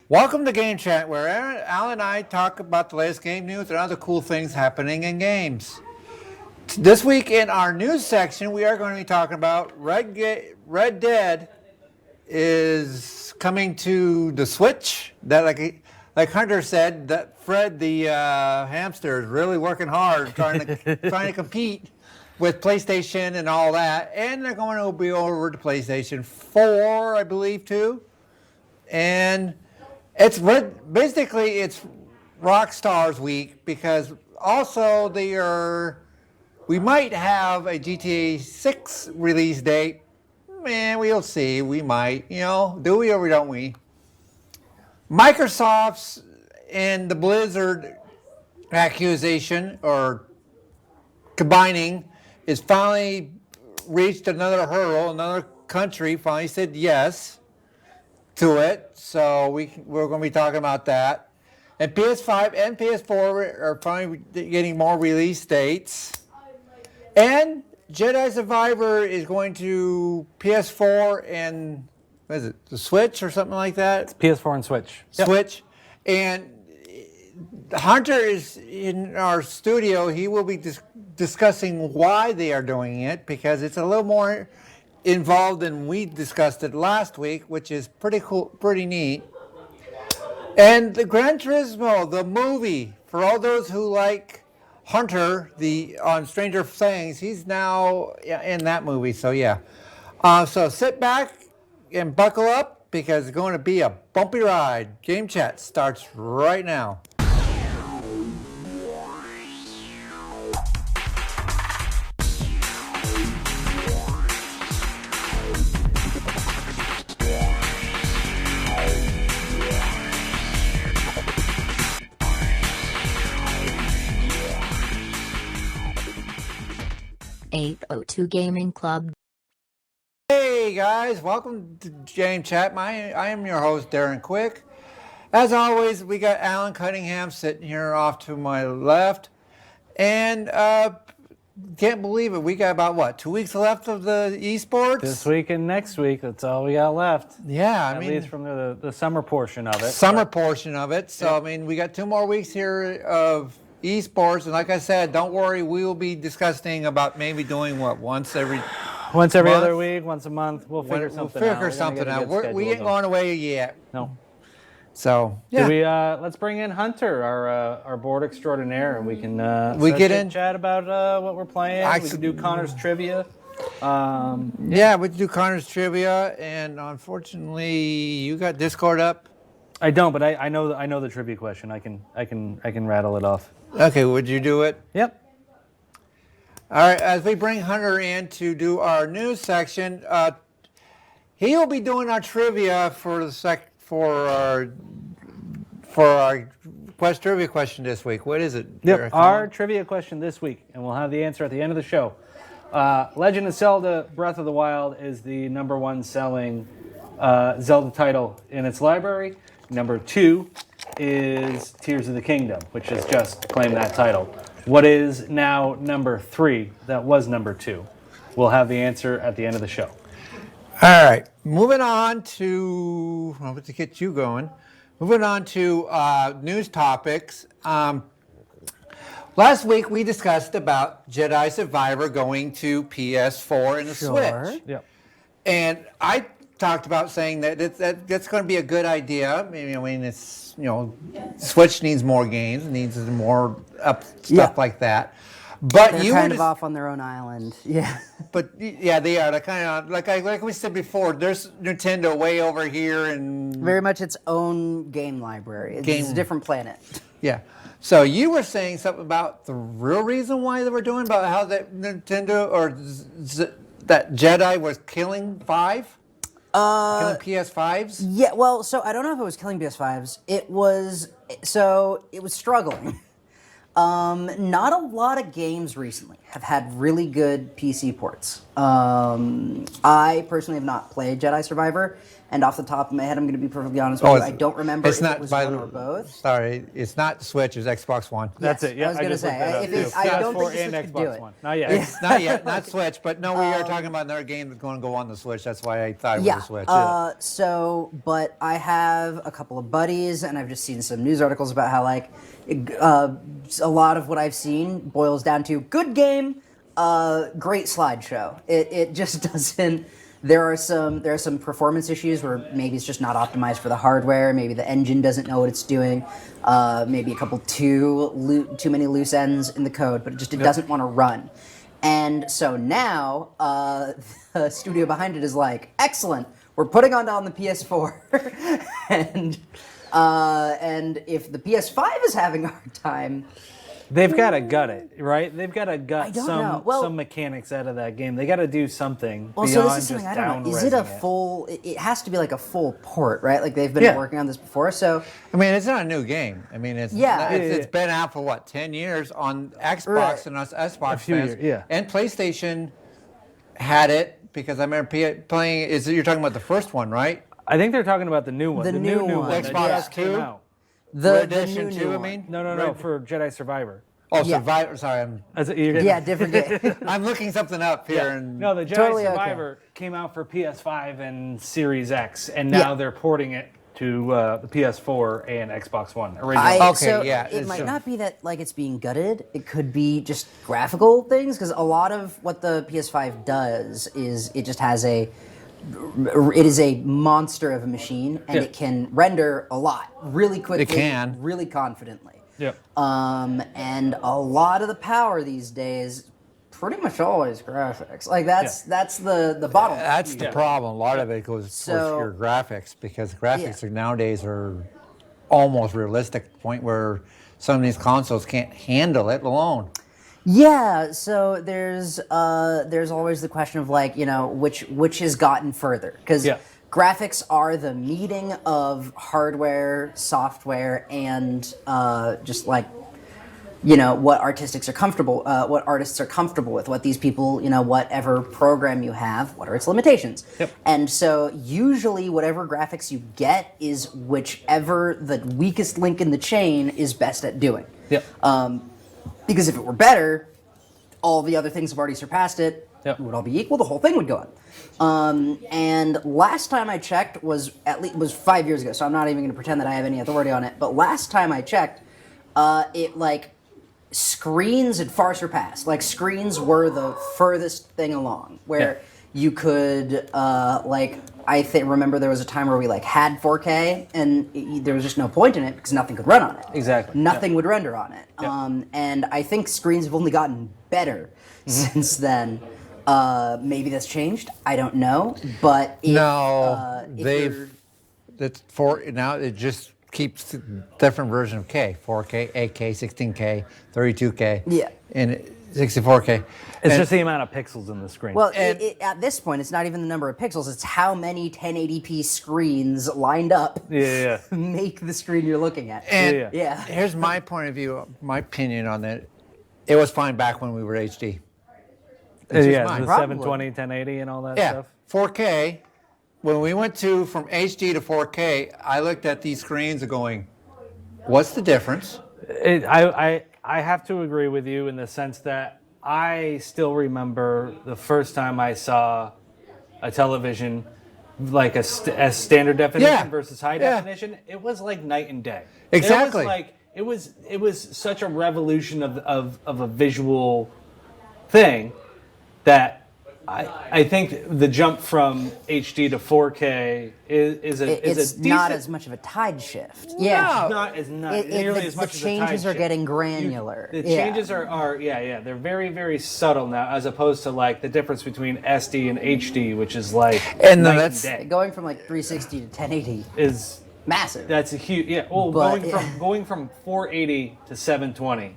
Welcome to Game Chat, where Alan and I talk about the latest game news and other cool things happening in games. This week in our news section, we are going to be talking about Red Dead is coming to the Switch. That, like Hunter said, that Fred the hamster is really working hard trying to compete with PlayStation and all that. And they're going to be over to PlayStation 4, I believe, too. And it's Rockstar's week because also we might have a GTA 6 release date. Man, we'll see. We might, do we or don't we? Microsoft's and the Blizzard accusation or combining is finally reached another hurdle. Another country finally said yes to it, so we're going to be talking about that. And PS5 and PS4 are finally getting more release dates. And Jedi Survivor is going to PS4 and what is it, the Switch or something like that? It's PS4 and Switch. Switch. Yep. And Hunter is in our studio. He will be discussing why they are doing it because it's a little more involved than we discussed it last week, which is pretty cool, pretty neat. And the Gran Turismo, the movie, for all those who like Hunter, on Stranger Things, he's now in that movie. So yeah, so sit back and buckle up because it's going to be a bumpy ride. Game Chat starts right now. .802 Gaming Club. Hey guys, welcome to Game Chat. I am your host, Darren Quick. As always, we got Alan Cunningham sitting here off to my left. And can't believe it, we got about 2 weeks left of the Esports? This week and next week, that's all we got left. Yeah, At least from the summer portion of it. Portion of it. So, yeah. We got 2 more weeks here of Esports, and like I said, don't worry, we will be discussing about maybe doing once every other week, once a month. We'll figure something out. We ain't going away yet. No. So yeah. Let's bring in Hunter, our board extraordinaire, and we can chat about what we're playing. We can do Connor's trivia. We can do Connor's trivia, and unfortunately, you got Discord up. I don't, but I know the trivia question. I can rattle it off. Okay, would you do it? Yep. All right, as we bring Hunter in to do our news section, he will be doing our trivia for our trivia question this week. What is it? Yep, our trivia question this week, and we'll have the answer at the end of the show. Legend of Zelda Breath of the Wild is the #1 selling Zelda title in its library. Number 2 is Tears of the Kingdom, which has just claimed that title. What is now number 3 that was number 2? We'll have the answer at the end of the show. All right, moving on to, to get you going, moving on to news topics. Last week we discussed about Jedi Survivor going to PS4 and the Switch. Yep. And I talked about saying that's going to be a good idea. It's Switch needs more games, needs more stuff like that. But they're kind of off on their own island. Yeah. But yeah, they are. They're kind of like we said before. There's Nintendo way over here and very much its own game library. It's a different planet. Yeah. So you were saying something about the real reason why they were doing about how that Nintendo or that Jedi was killing killing PS5s? Yeah, well, so I don't know if it was killing PS5s. It was struggling. Not a lot of games recently have had really good PC ports. I personally have not played Jedi Survivor, and off the top of my head, I'm going to be perfectly honest with you, I don't remember if it was one or both. Sorry, it's not Switch, it's Xbox One. That's it. Yeah, I was going to just looked that say, up, if it's, too. I don't think PS4 the and Switch could do Xbox it. One. Not yet. It's not yet, not Switch, but no, we are talking about another game that's going to go on the Switch. That's why I thought it was a Switch. But I have a couple of buddies, and I've just seen some news articles about how a lot of what I've seen boils down to good game, great slideshow. It just doesn't. There are some performance issues where maybe it's just not optimized for the hardware. Maybe the engine doesn't know what it's doing. Maybe a couple too many loose ends in the code, but it doesn't want to run. And so now the studio behind it is like, excellent. We're putting on the PS4, and if the PS5 is having a hard time. They've got to gut it, right? They've got to gut know. some mechanics out of that game. They got to do something Well, beyond so this is something just I don't know. Is it a full? It has to be like a full port, right? Like they've been working on this before, so. I mean, it's not a new game. I mean, it's been out for what, 10 years on Xbox and us Xbox fans. And PlayStation had it because I remember playing. You're talking about the first one, right? I think they're talking about the new one. The new one. that Xbox just came 2? out. The Edition new 2, I one. mean? No, for Jedi Survivor. Oh, Survivor. Sorry, Different game. I'm looking something up here. And No, the Jedi Totally Survivor came out for PS5 and Series X, and now they're porting it to the PS4 and Xbox One originally. It might not be that like it's being gutted. It could be just graphical things, because a lot of what the PS5 does is it just has it is a monster of a machine, and it can render a lot really quickly. It can. Really confidently. Yep. And a lot of the power these days, pretty much always graphics. Like that's the bottom. That's the problem. A lot of it goes towards your graphics, because graphics nowadays are almost realistic to the point where some of these consoles can't handle it alone. Yeah, so there's always the question of which has gotten further, because graphics are the meeting of hardware, software, and just what artists are comfortable with, what these people, whatever program you have, what are its limitations. Yep. And so usually whatever graphics you get is whichever the weakest link in the chain is best at doing. Yep. Because if it were better, all the other things have already surpassed it. Yep. It would all be equal. The whole thing would go on. And last time I checked was 5 years ago. So I'm not even going to pretend that I have any authority on it. But last time I checked, screens had far surpassed. Like screens were the furthest thing along, where you could remember there was a time where we had 4K, and there was just no point in it because nothing could run on it. Exactly. Nothing would render on it. And I think screens have only gotten better since then. Maybe that's changed. I don't know. But now it just keeps different version of K: 4K, 8K, 16K, 32K, and 64K. It's just the amount of pixels in the screen. Well, at this point, it's not even the number of pixels. It's how many 1080p screens lined up make the screen you're looking at. And here's my point of view, my opinion on that. It was fine back when we were HD. The 720, 1080 and all that stuff. 4K. When we went from HD to 4K, I looked at these screens and going, what's the difference? I have to agree with you in the sense that I still remember the first time I saw a television like a standard definition versus high definition. It was like night and day. Exactly. It was such a revolution of a visual thing that I think the jump from HD to 4K is a decent... not as much of a tide shift. Not nearly as much as a tide shift. The changes are getting granular. The changes are they're very, very subtle now, as opposed to the difference between SD and HD, which is night and day. Going from 360 to 1080 is massive. That's a huge going from 480 to 720.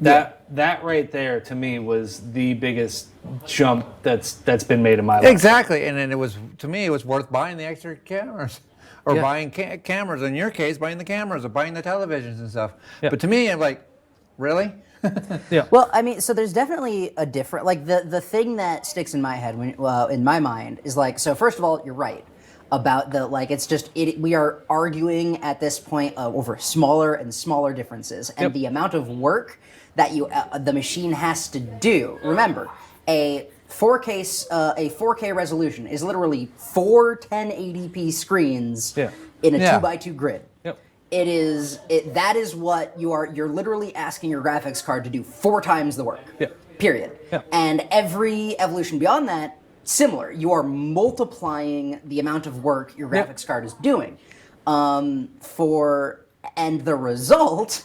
That right there to me was the biggest jump that's been made in my life. Exactly, and then it was worth buying the extra cameras, or buying cameras. In your case, buying the cameras or buying the televisions and stuff. But to me, I'm like, really? Yeah. Well, I mean, so there's definitely a different, like the thing that sticks in my head, in my mind, is like, so first of all, you're right about the, like, it's just, we are arguing at this point over smaller and smaller differences, and the amount of work that the machine has to do. Remember, a 4K resolution is literally 4 1080p screens in a 2x2 grid. Yep. That is what you're literally asking your graphics card to do 4 times the work. Yeah. Period. Yeah. And every evolution beyond that, similar. You are multiplying the amount of work your graphics card is doing. And the result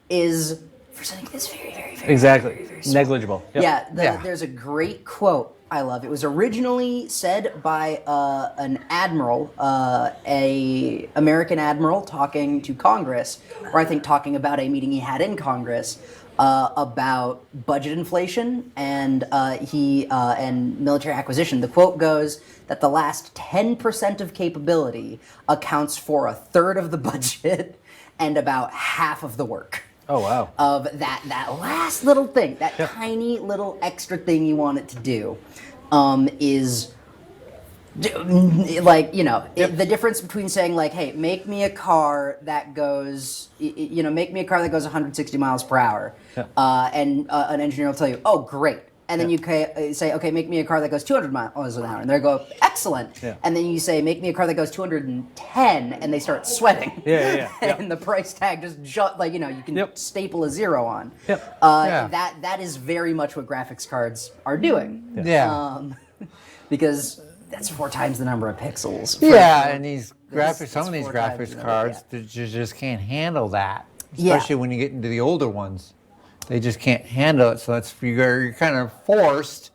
is for something that's very, very, very, Exactly. very, very small. Negligible. Yep. There's a great quote I love. It was originally said by an admiral, a American admiral talking to Congress, or I think talking about a meeting he had in Congress about budget inflation and military acquisition. The quote goes that the last 10% of capability accounts for a third of the budget and about half of the work. Oh, wow. Of that last little thing, that tiny little extra thing you want it to do, is like, the difference between saying like, hey, make me a car that goes, make me a car that goes 160 miles per hour, and an engineer will tell you, oh, great. And then you say, okay, make me a car that goes 200 miles an hour. And they go, excellent. Yeah. And then you say, make me a car that goes 210, and they start sweating. And the price tag just, you can staple a 0 on. That is very much what graphics cards are doing. Because that's 4 times the number of pixels. And these graphics, some of these graphics cards, you just can't handle that. Especially when you get into the older ones. They just can't handle it, so you're kind of forced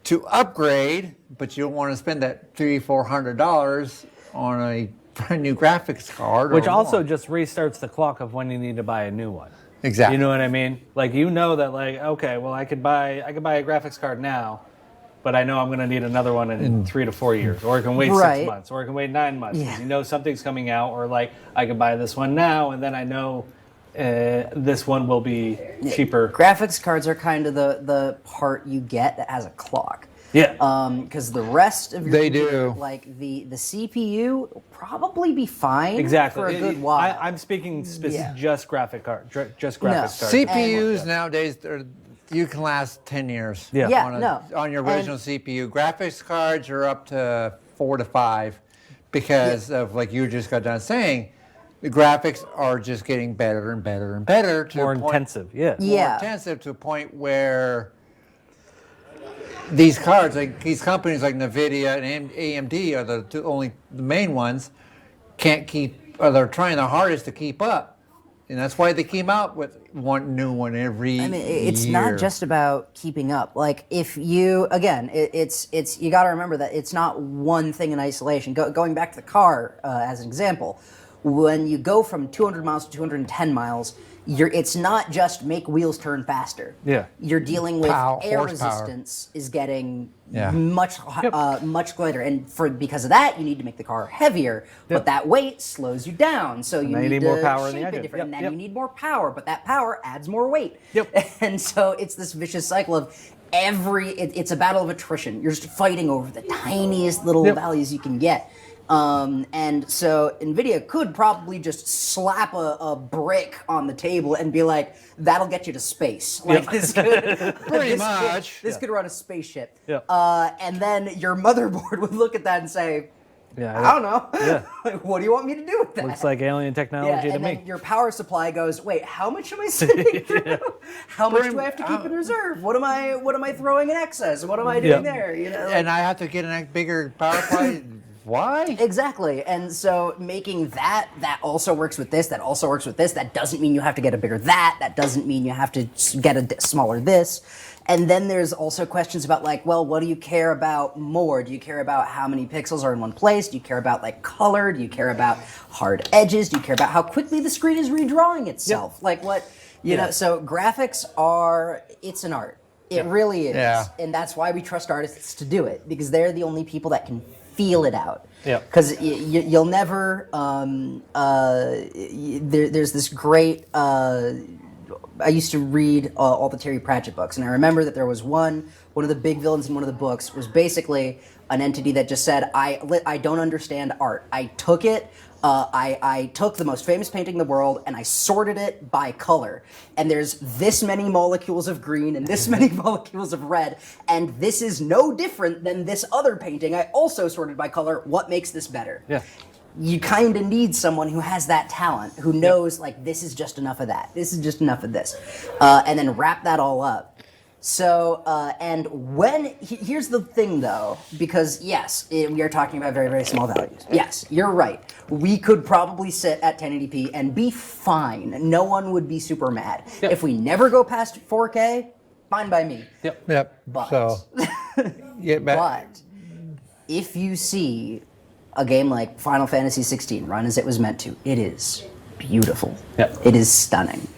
to upgrade, but you don't want to spend that $300-400 on a brand new graphics card. Which also just restarts the clock of when you need to buy a new one. Exactly. You know what I mean? Like, that, like, okay, well, I could buy a graphics card now, but I know I'm going to need another one in 3 to 4 years, or I can wait 6 months, or I can wait 9 months. Yeah. Something's coming out, or like I can buy this one now, and then I know. This one will be cheaper. Graphics cards are kind of the part you get that has a clock. Yeah. Because the rest of your computer, like the CPU, will probably be fine exactly for a good while. I'm speaking just graphics cards. CPUs nowadays, you can last 10 years. On your original CPU. Graphics cards are up to 4 to 5 because of, like you just got done saying, the graphics are just getting better and better and better. More intensive, More intensive to a point where these cards, like these companies like NVIDIA and AMD are the main ones, can't keep, or they're trying their hardest to keep up. And that's why they came out with one new one every year. It's not just about keeping up. Like, if you, again, it's you got to remember that it's not one thing in isolation. Going back to the car as an example, when you go from 200 miles to 210 miles, it's not just make wheels turn faster. You're dealing with air resistance is getting much greater, and because of that, you need to make the car heavier. But that weight slows you down, so you need more power shape in the engine. it different. And then you need more power, but that power adds more weight. And so it's this vicious cycle of it's a battle of attrition. You're just fighting over the tiniest little values you can get. And so NVIDIA could probably just slap a brick on the table and be like, that'll get you to space. Like, this could, pretty much. This could run a spaceship. And then your motherboard would look at that and say, I don't know. Like, what do you want me to do with that? Looks like alien technology to and me. Then your power supply goes, wait, how much am I sending through? How much do I have to keep in reserve? What am I throwing in excess? What am I doing there? And I have to get a bigger power supply. Why? Exactly. And so making that also works with this, that also works with this, that doesn't mean you have to get a bigger that doesn't mean you have to get a smaller this. And then there's also questions about, like, well, what do you care about more? Do you care about how many pixels are in one place? Do you care about, like, color? Do you care about hard edges? Do you care about how quickly the screen is redrawing itself? Like, what, know, so graphics it's an art. It really is. And that's why we trust artists to do it, because they're the only people that can feel it out. Because you'll never. There's this great I used to read all the Terry Pratchett books, and I remember that there was one of the big villains in one of the books was basically an entity that just said, I don't understand art. I took it, I took the most famous painting in the world, and I sorted it by color. And there's this many molecules of green and this many molecules of red, and this is no different than this other painting I also sorted by color. What makes this better? Yeah. You kind of need someone who has that talent, who knows, like, this is just enough of that, this is just enough of this, and then wrap that all up. So, and here's the thing, though, because, yes, we are talking about very, very small values. Yes, you're right. We could probably sit at 1080p and be fine. No one would be super mad. Yep. If we never go past 4K, fine by me. Yep. But, So, get back. but if you see a game like Final Fantasy 16 run as it was meant to, it is beautiful. Yep. It is stunning.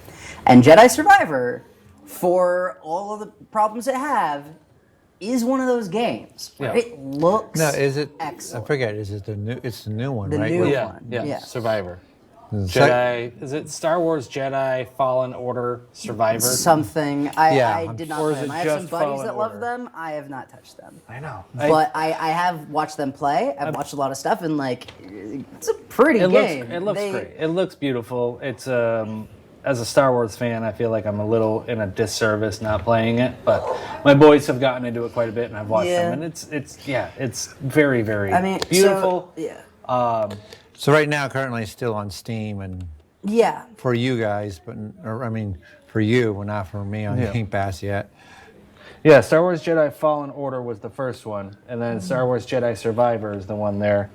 And Jedi Survivor, for all of the problems it have, is one of those games where Yeah. it looks No, is it? excellent. I forget. Is it the new? It's the new one, The right? new Yeah, one. yeah, Yeah. Survivor. It's like- Jedi, is it Star Wars Jedi Fallen Order Survivor? Something. I Yeah. did not Or is play them. it I have some just buddies Fallen that love Order? them. I have not touched them. I know. But I have watched them play. I've watched a lot of stuff, and like, it's a pretty it game. looks great. It looks beautiful. It's as a Star Wars fan, I feel like I'm a little in a disservice not playing it, but my boys have gotten into it quite a bit, and I've watched Yeah. them, and it's very, very I mean, beautiful. So, yeah. So right now, currently, it's still on Steam, and Yeah. for you guys, I mean, for you, well, not for me on Yeah. Game Pass yet. Yeah, Star Wars Jedi Fallen Order was the first one, and then Star Wars Jedi Survivor is the one there.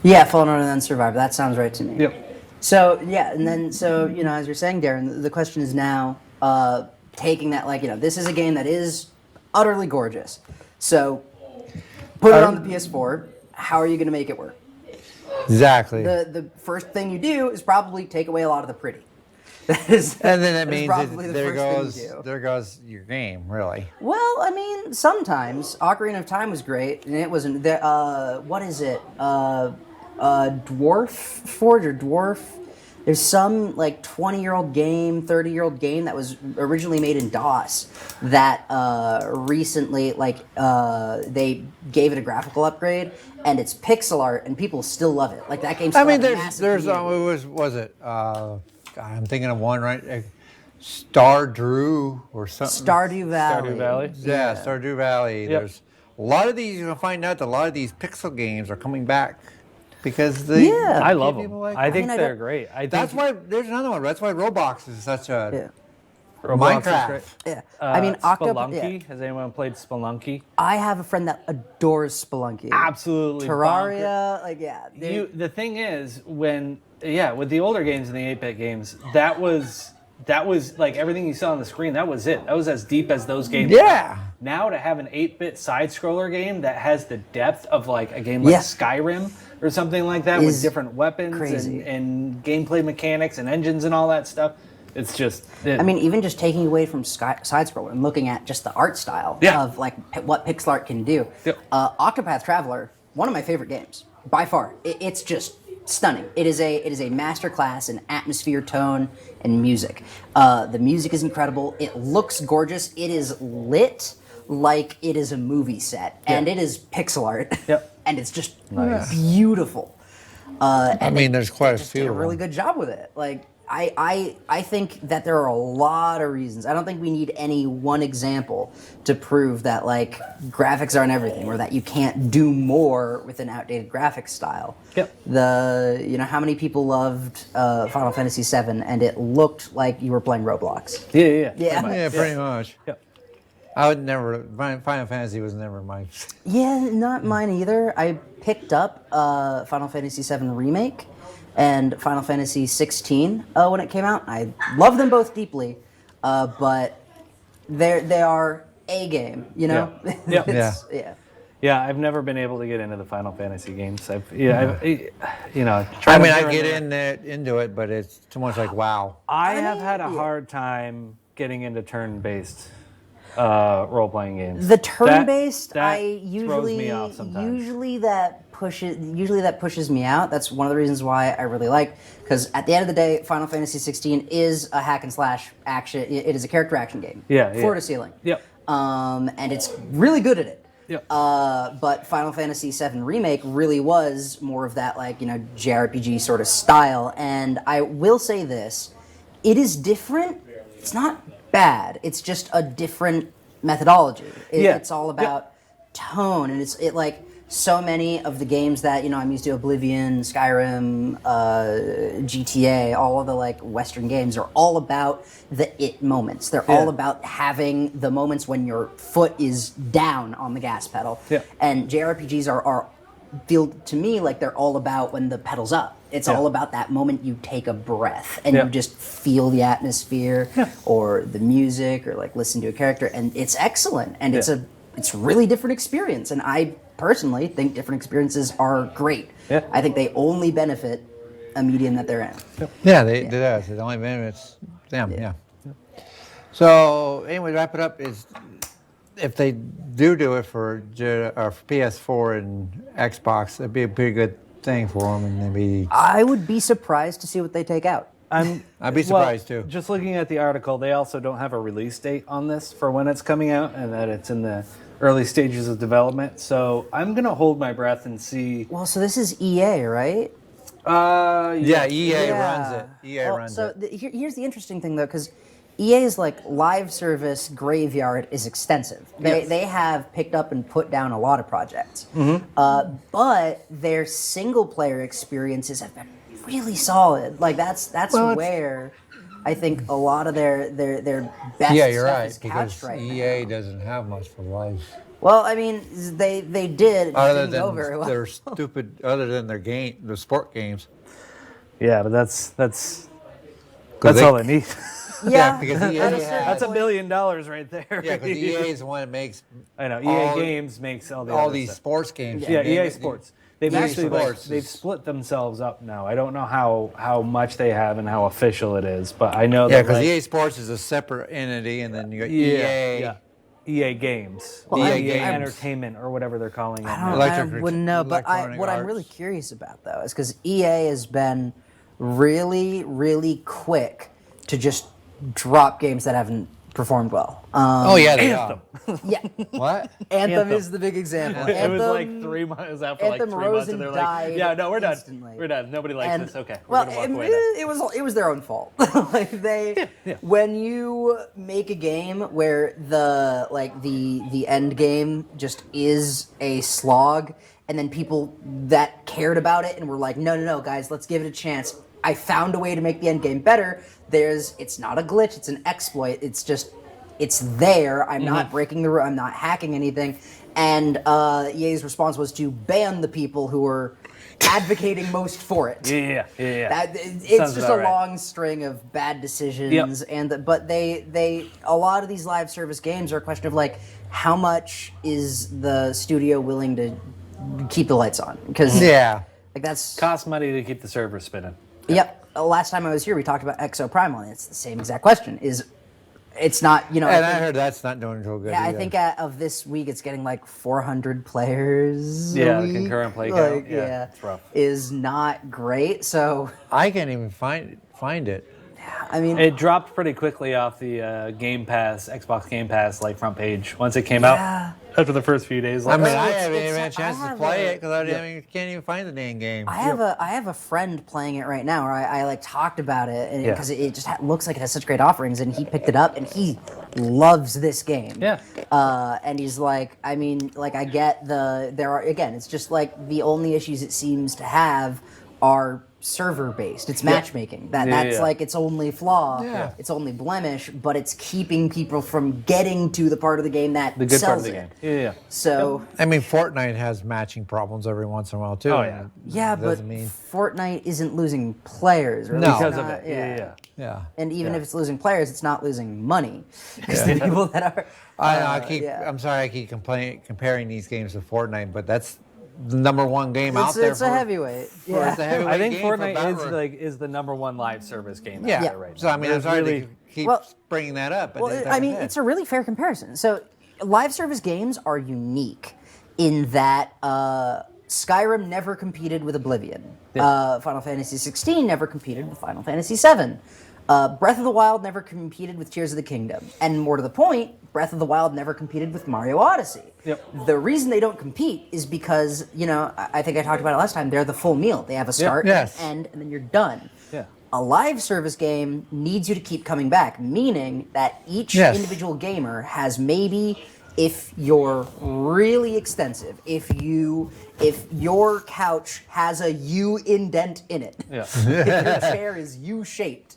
Yeah, Fallen Order and then Survivor. That sounds right to me. Yep. So yeah, and then as you're saying, Darren, the question is now taking that, like, this is a game that is utterly gorgeous. So put it on the PS4. How are you going to make it work? Exactly. The first thing you do is probably take away a lot of the pretty. That is, and then that is means probably the there first thing you goes do. there goes your game, really. Well, I mean, sometimes Ocarina of Time was great, and it wasn't. What is it? Dwarf Forge or Dwarf? There's some like 20-year-old game, 30-year-old game that was originally made in DOS that recently, they gave it a graphical upgrade, and it's pixel art, and people still love it. Like, that game. I mean, still has a there's massive community. was it? God, I'm thinking of one right. Stardew or something. Stardew Valley. Stardew Valley? Yeah, Stardew Valley. Yep. There's a lot of these. You're gonna find out that a lot of these pixel games are coming back because Yeah. I love them. people like I them. think I they're don't- great. I think That's why there's another one. That's why Roblox is such a Yeah. Roblox is Minecraft. great. Yeah. I mean, Spelunky. Yeah. Has anyone played Spelunky? I have a friend that adores Spelunky. Absolutely. Terraria, like, yeah. The thing is, with the older games and the 8-bit games, that was like everything you saw on the screen. That was it. That was as deep as those games. Yeah. were. Now to have an 8-bit side scroller game that has the depth of like a game like Yeah. Skyrim or something like that, Is with different weapons crazy. and gameplay mechanics and engines and all that stuff. It's just. I mean, even just taking away from side scroller and looking at just the art style Yeah. of like what pixel art can do. Yep. Octopath Traveler, one of my favorite games by far. It's just stunning. It is a masterclass in atmosphere, tone, and music. The music is incredible. It looks gorgeous. It is lit like it is a movie set, and it is pixel art. Yep. And it's just Nice. beautiful. I mean, there's quite a Just did few. a really good job with it. Like, I think that there are a lot of reasons. I don't think we need any one example to prove that, like, graphics aren't everything, or that you can't do more with an outdated graphics style. Yep. How many people loved Final Fantasy VII, and it looked like you were playing Roblox. Yeah. Yeah. Yeah, pretty much. Yep. I would never. Final Fantasy was never my. Yeah, not mine either. I picked up Final Fantasy VII Remake and Final Fantasy 16 when it came out. I love them both deeply, but they are a game, you know? Yeah. It's- yeah. Yeah, I've never been able to get into the Final Fantasy games. I've tried I mean, to I do get it. into it, but it's too much like WoW. I have had a yeah. hard time getting into turn-based role-playing games. The turn-based, that I throws me off sometimes. usually that pushes me out. That's one of the reasons why I really like, because at the end of the day, Final Fantasy 16 is a hack and slash action. It is a character action game. Floor to ceiling. Yep. And it's really good at it. Yep. But Final Fantasy VII Remake really was more of that, like, JRPG sort of style. And I will say this, it is different. It's not bad. It's just a different methodology. It's all about tone, and it like so many of the games that I'm used to, Oblivion, Skyrim, GTA, all of the like Western games are all about the it moments. They're all about having the moments when your foot is down on the gas pedal. And JRPGs are feel to me like they're all about when the pedal's up. It's all about that moment you take a breath and you just feel the atmosphere or the music or like listen to a character, and it's excellent, and it's a really different experience, and I personally think different experiences are great. I think they only benefit a medium that they're in. They do. It only benefits them. So anyway, wrap it up is if they do it for PS4 and Xbox, it'd be a pretty good thing for them, and maybe I would be surprised to see what they take out. I'd be surprised too. Just looking at the article, they also don't have a release date on this for when it's coming out, and that it's in the early stages of development. So I'm gonna hold my breath and see. Well, so this is EA, right? EA runs it. EA runs it. Here's the interesting thing, though, because EA's like live service graveyard is extensive. They have picked up and put down a lot of projects, but their single player experiences have been really solid. Like that's where I think a lot of their best You're stuff right, is because couched right EA now. doesn't have much for life. Well, I mean, they did. It Other didn't go than very well. their stupid, other than the sport games. Yeah, but that's they- all I need. Yeah, because EA That's $1 billion right there. Yeah, because EA is the one that makes I know. all- EA Games makes all all other these stuff. sports games. Yeah, They- EA Sports. They've EA actually Sports they've is- split themselves up now. I don't know how much they have and how official it is, but I know Yeah, that because like, EA Sports is a separate entity, and then you got yeah, EA Games, Well, EA Games. Entertainment, or whatever they're calling it. I now. don't Electric- I wouldn't know, but Electronic what I'm Arts. really curious about, though, is because EA has been really, really quick to just drop games that haven't performed well. Oh yeah, they are. Yeah, What? Anthem is the big example. It was like 3 months. It was after like Anthem 3 rose months, and and they're died like, "Yeah, no, we're done. instantly. We're done. Nobody likes And, this. Okay, well, we're gonna walk away." Now." it was their own fault. Like when you make a game where the end game just is a slog, and then people that cared about it and were like, no, guys, let's give it a chance. I found a way to make the end game better. It's not a glitch, it's an exploit. It's there. I'm not breaking the rule. I'm not hacking anything. And EA's response was to ban the people who were advocating most for it. Yeah. It's Sounds just about a right. long string of bad decisions, but they a lot of these live service games are a question of like how much is the studio willing to keep the lights on? Because Yeah. like that's Costs money to keep the server spinning. Yep. Last time I was here, we talked about Exo Primal, and it's the same exact question. It's not, And I I think- heard that's not doing so good. yeah, I either. think of this week, it's getting like 400 players. a Yeah, the week. concurrent play count. Yeah, it's rough. Is not great. So, I can't even find it. I mean, It dropped pretty quickly off the Game Pass, Xbox Game Pass, like front page once it came out. After the first few days, I like, mean, oh, I it's- haven't even it's- had a chance I to have play a- it because can't even find the dang game. I have a friend playing it right now, or I like talked about it because it just looks like it has such great offerings, and he picked it up and he loves this game. Yeah. And he's like, I mean, like I get it's just like the only issues it seems to have are server based. It's matchmaking. That's like its only flaw. Yeah. Its only blemish, but it's keeping people from getting to the part of the game that the good part sells of the it. game. Yeah. So I mean, Fortnite has matching problems every once in a while too. Oh, yeah. yeah, but Doesn't mean- Fortnite isn't losing players, or at No. least Because of not- it. Yeah. Yeah. And even if it's losing players, it's not losing money because the people that are. I'm sorry. I keep comparing these games to Fortnite, but that's the number one game out there. It's a heavyweight. It's a Yeah. heavyweight I think game for Fortnite Battle is the number one live service game out Yeah. there right now. So I mean, I'm There's sorry really- to keep Well- bringing that up. But Well, I mean, it's a really fair comparison. So, live service games are unique in that Skyrim never competed with Oblivion. Yeah. Final Fantasy 16 never competed with Final Fantasy 7. Breath of the Wild never competed with Tears of the Kingdom. And more to the point, Breath of the Wild never competed with Mario Odyssey. Yep. The reason they don't compete is because, I think I talked about it last time, they're the full meal. They have a start, Yes. an end, and then you're done. Yeah. A live service game needs you to keep coming back, meaning that each Yes. individual gamer has maybe, if you're really extensive, if your couch has a U indent in it, Yeah. if your chair is U-shaped,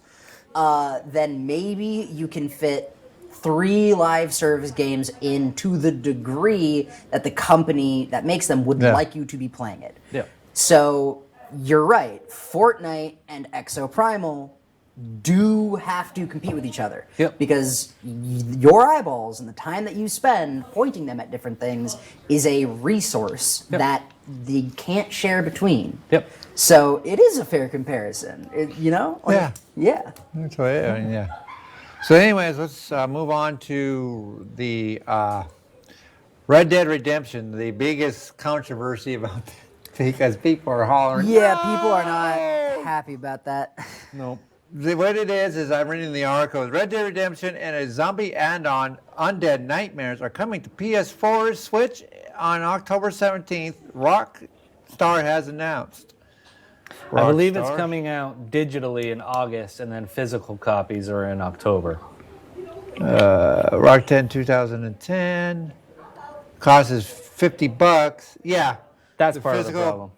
then maybe you can fit 3 live service games in to the degree that the company that makes them would Yeah. like you to be playing it. Yeah. So you're right. Fortnite and Exoprimal do have to compete with each other. Yep. Because your eyeballs and the time that you spend pointing them at different things is a resource Yep. that they can't share between. Yep. So it is a fair comparison. Yeah. Yeah. That's what I mean, yeah. So anyways, let's move on to the Red Dead Redemption, the biggest controversy about because people are hollering. Yeah, people are not happy about that. Nope. What it is I'm reading the article. Red Dead Redemption and a zombie add-on, Undead Nightmares, are coming to PS4, Switch on October 17th. Rockstar has announced. I believe it's Rockstar? coming out digitally in August, and then physical copies are in October. Rock 10 2010. Cost is $50. Yeah. That's The part of the physical- problem.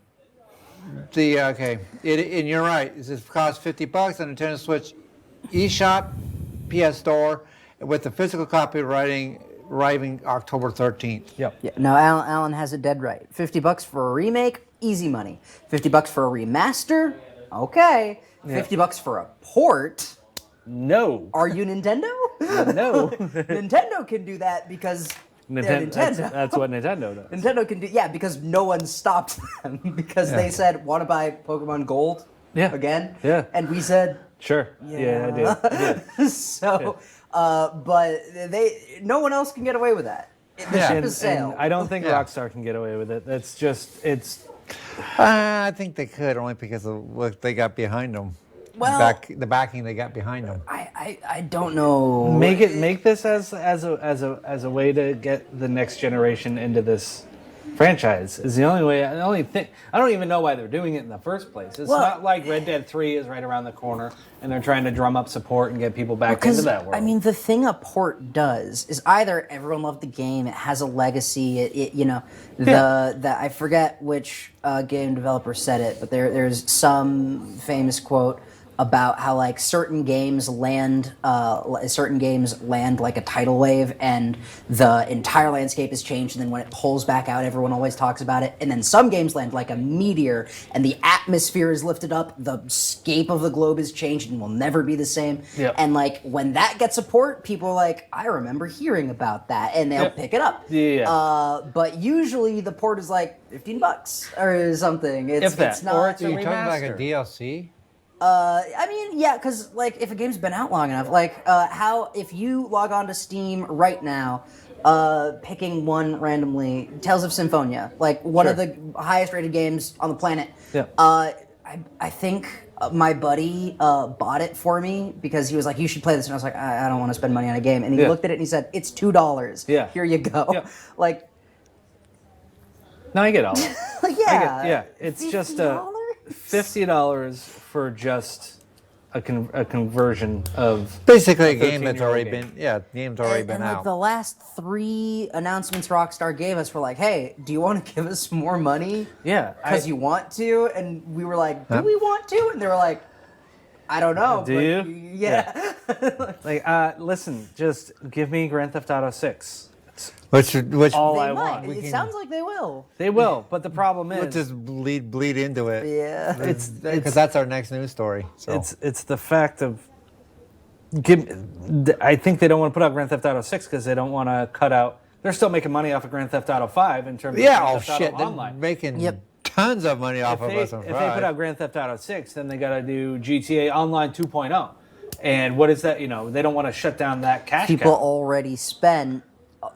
Okay. And you're right. It says cost $50 on Nintendo Switch eShop, PS Store, with the physical copy arriving October 13th. Yep. Yeah, no, Alan has it dead right. $50 for a remake, easy money. $50 for a remaster, okay. $50 for a port. No. Are you Nintendo? No. Nintendo can do that because they're Nintendo. That's what Nintendo does. Nintendo can do, because no one stopped them because they said, want to buy Pokemon Gold Yeah. again? Yeah. And we said, Sure. Yeah, I did. so, but no one else can get away with that. The Yeah. ship has sailed. And I don't think Yeah. Rockstar can get away with it. That's just, it's, I think they could only because of what they got behind them. Well- the backing they got behind them. I don't know. make this as a way to get the next generation into this franchise is the only way. The only thing I don't even know why they're doing it in the first place. It's Well- not like Red Dead 3 is right around the corner and they're trying to drum up support and get people back into that world. I mean, the thing a port does is either everyone loved the game, it has a legacy, I forget which game developer said it, but there's some famous quote about how like certain games land like a tidal wave and the entire landscape is changed, and then when it pulls back out everyone always talks about it, and then some games land like a meteor and the atmosphere is lifted up, the scape of the globe is changed and will never be the same. Yep. And like when that gets support, people are like, I remember hearing about that, and they'll Yep. pick it up. Yeah. But usually the port is like $15 or something. If that. It's not. Or it's Are you talking about like a remaster. DLC? I mean, yeah, because like if a game's been out long enough, like how if you log on to Steam right now, picking one randomly, Tales of Symphonia, like one of the highest rated games on the planet. Yeah. I think my buddy bought it for me because he was like, "You should play this," and I was like, "I don't want to spend money on a game." And he Yeah. looked at it and he said, "It's $2. Yeah. Here you go." Yeah. Like, No, I get all that. yeah, It's just $50? $50 for just a conversion of Basically, a game that's 13-year-old already game. game's already And been like out. the last 3 announcements Rockstar gave us were like, "Hey, do you want to give us more money? Yeah, because I- you want to." And we were like, "Do we want to?" And they were like, "I don't know." Do but you? Yeah. like listen, just give me Grand Theft Auto 6. Which all They I might. want. It sounds like they will. They will, but the problem is let's just bleed into it. Yeah. it's Because that's our next news story. So. it's the fact of I think they don't want to put out Grand Theft Auto 6 because they don't want to cut out. They're still making money off of Grand Theft Auto 5 in terms of Yeah, Grand oh Theft shit, Auto they're Online. making tons of money off of us on If they put out Grand Theft Auto 6, then they got to do GTA Online 2.0. And what is that? They don't want to shut down that cash People cow. already spent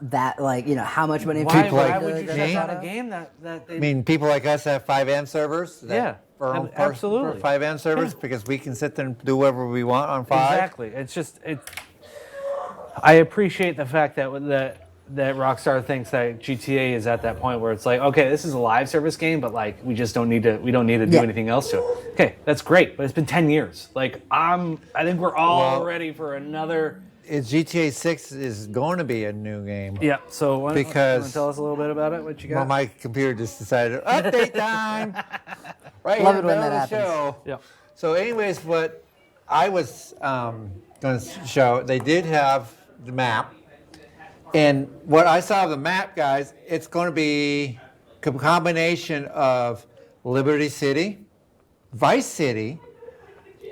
that, like, how much money Why, People like why would you me? shut down a game that they? I mean, people like us have 5M servers. Yeah, absolutely. 5M servers because we can sit there and do whatever we want on 5. Exactly. It's just I appreciate the fact that Rockstar thinks that GTA is at that point where it's like, okay, this is a live service game, but like we don't need to do anything else to it. Okay, that's great, but it's been 10 years. Like I think we're all ready for another. GTA 6 is going to be a new game. Yeah. So why don't you Because tell us a little bit about it? What you got? well, my computer just decided update time. Right Love here it when in the middle that of the happens. show. Yeah. So, anyways, what I was going to show, they did have the map, and what I saw of the map, guys, it's going to be a combination of Liberty City, Vice City,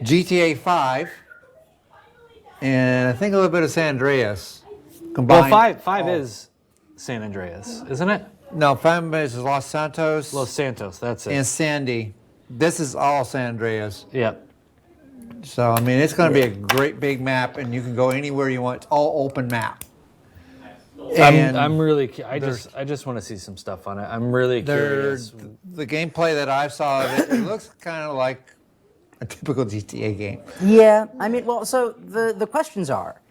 GTA 5, and I think a little bit of San Andreas. Combined. Well, five is San Andreas, isn't it? No, 5 is Los Santos Los Santos. That's it. and Sandy. This is all San Andreas. Yep. So, I mean, it's going to be a great big map, and you can go anywhere you want. It's all open map. And I'm really. I just want to see some stuff on it. I'm really curious. the gameplay that I saw of it, it looks kind of like a typical GTA game. Yeah, I mean, well, so the questions are,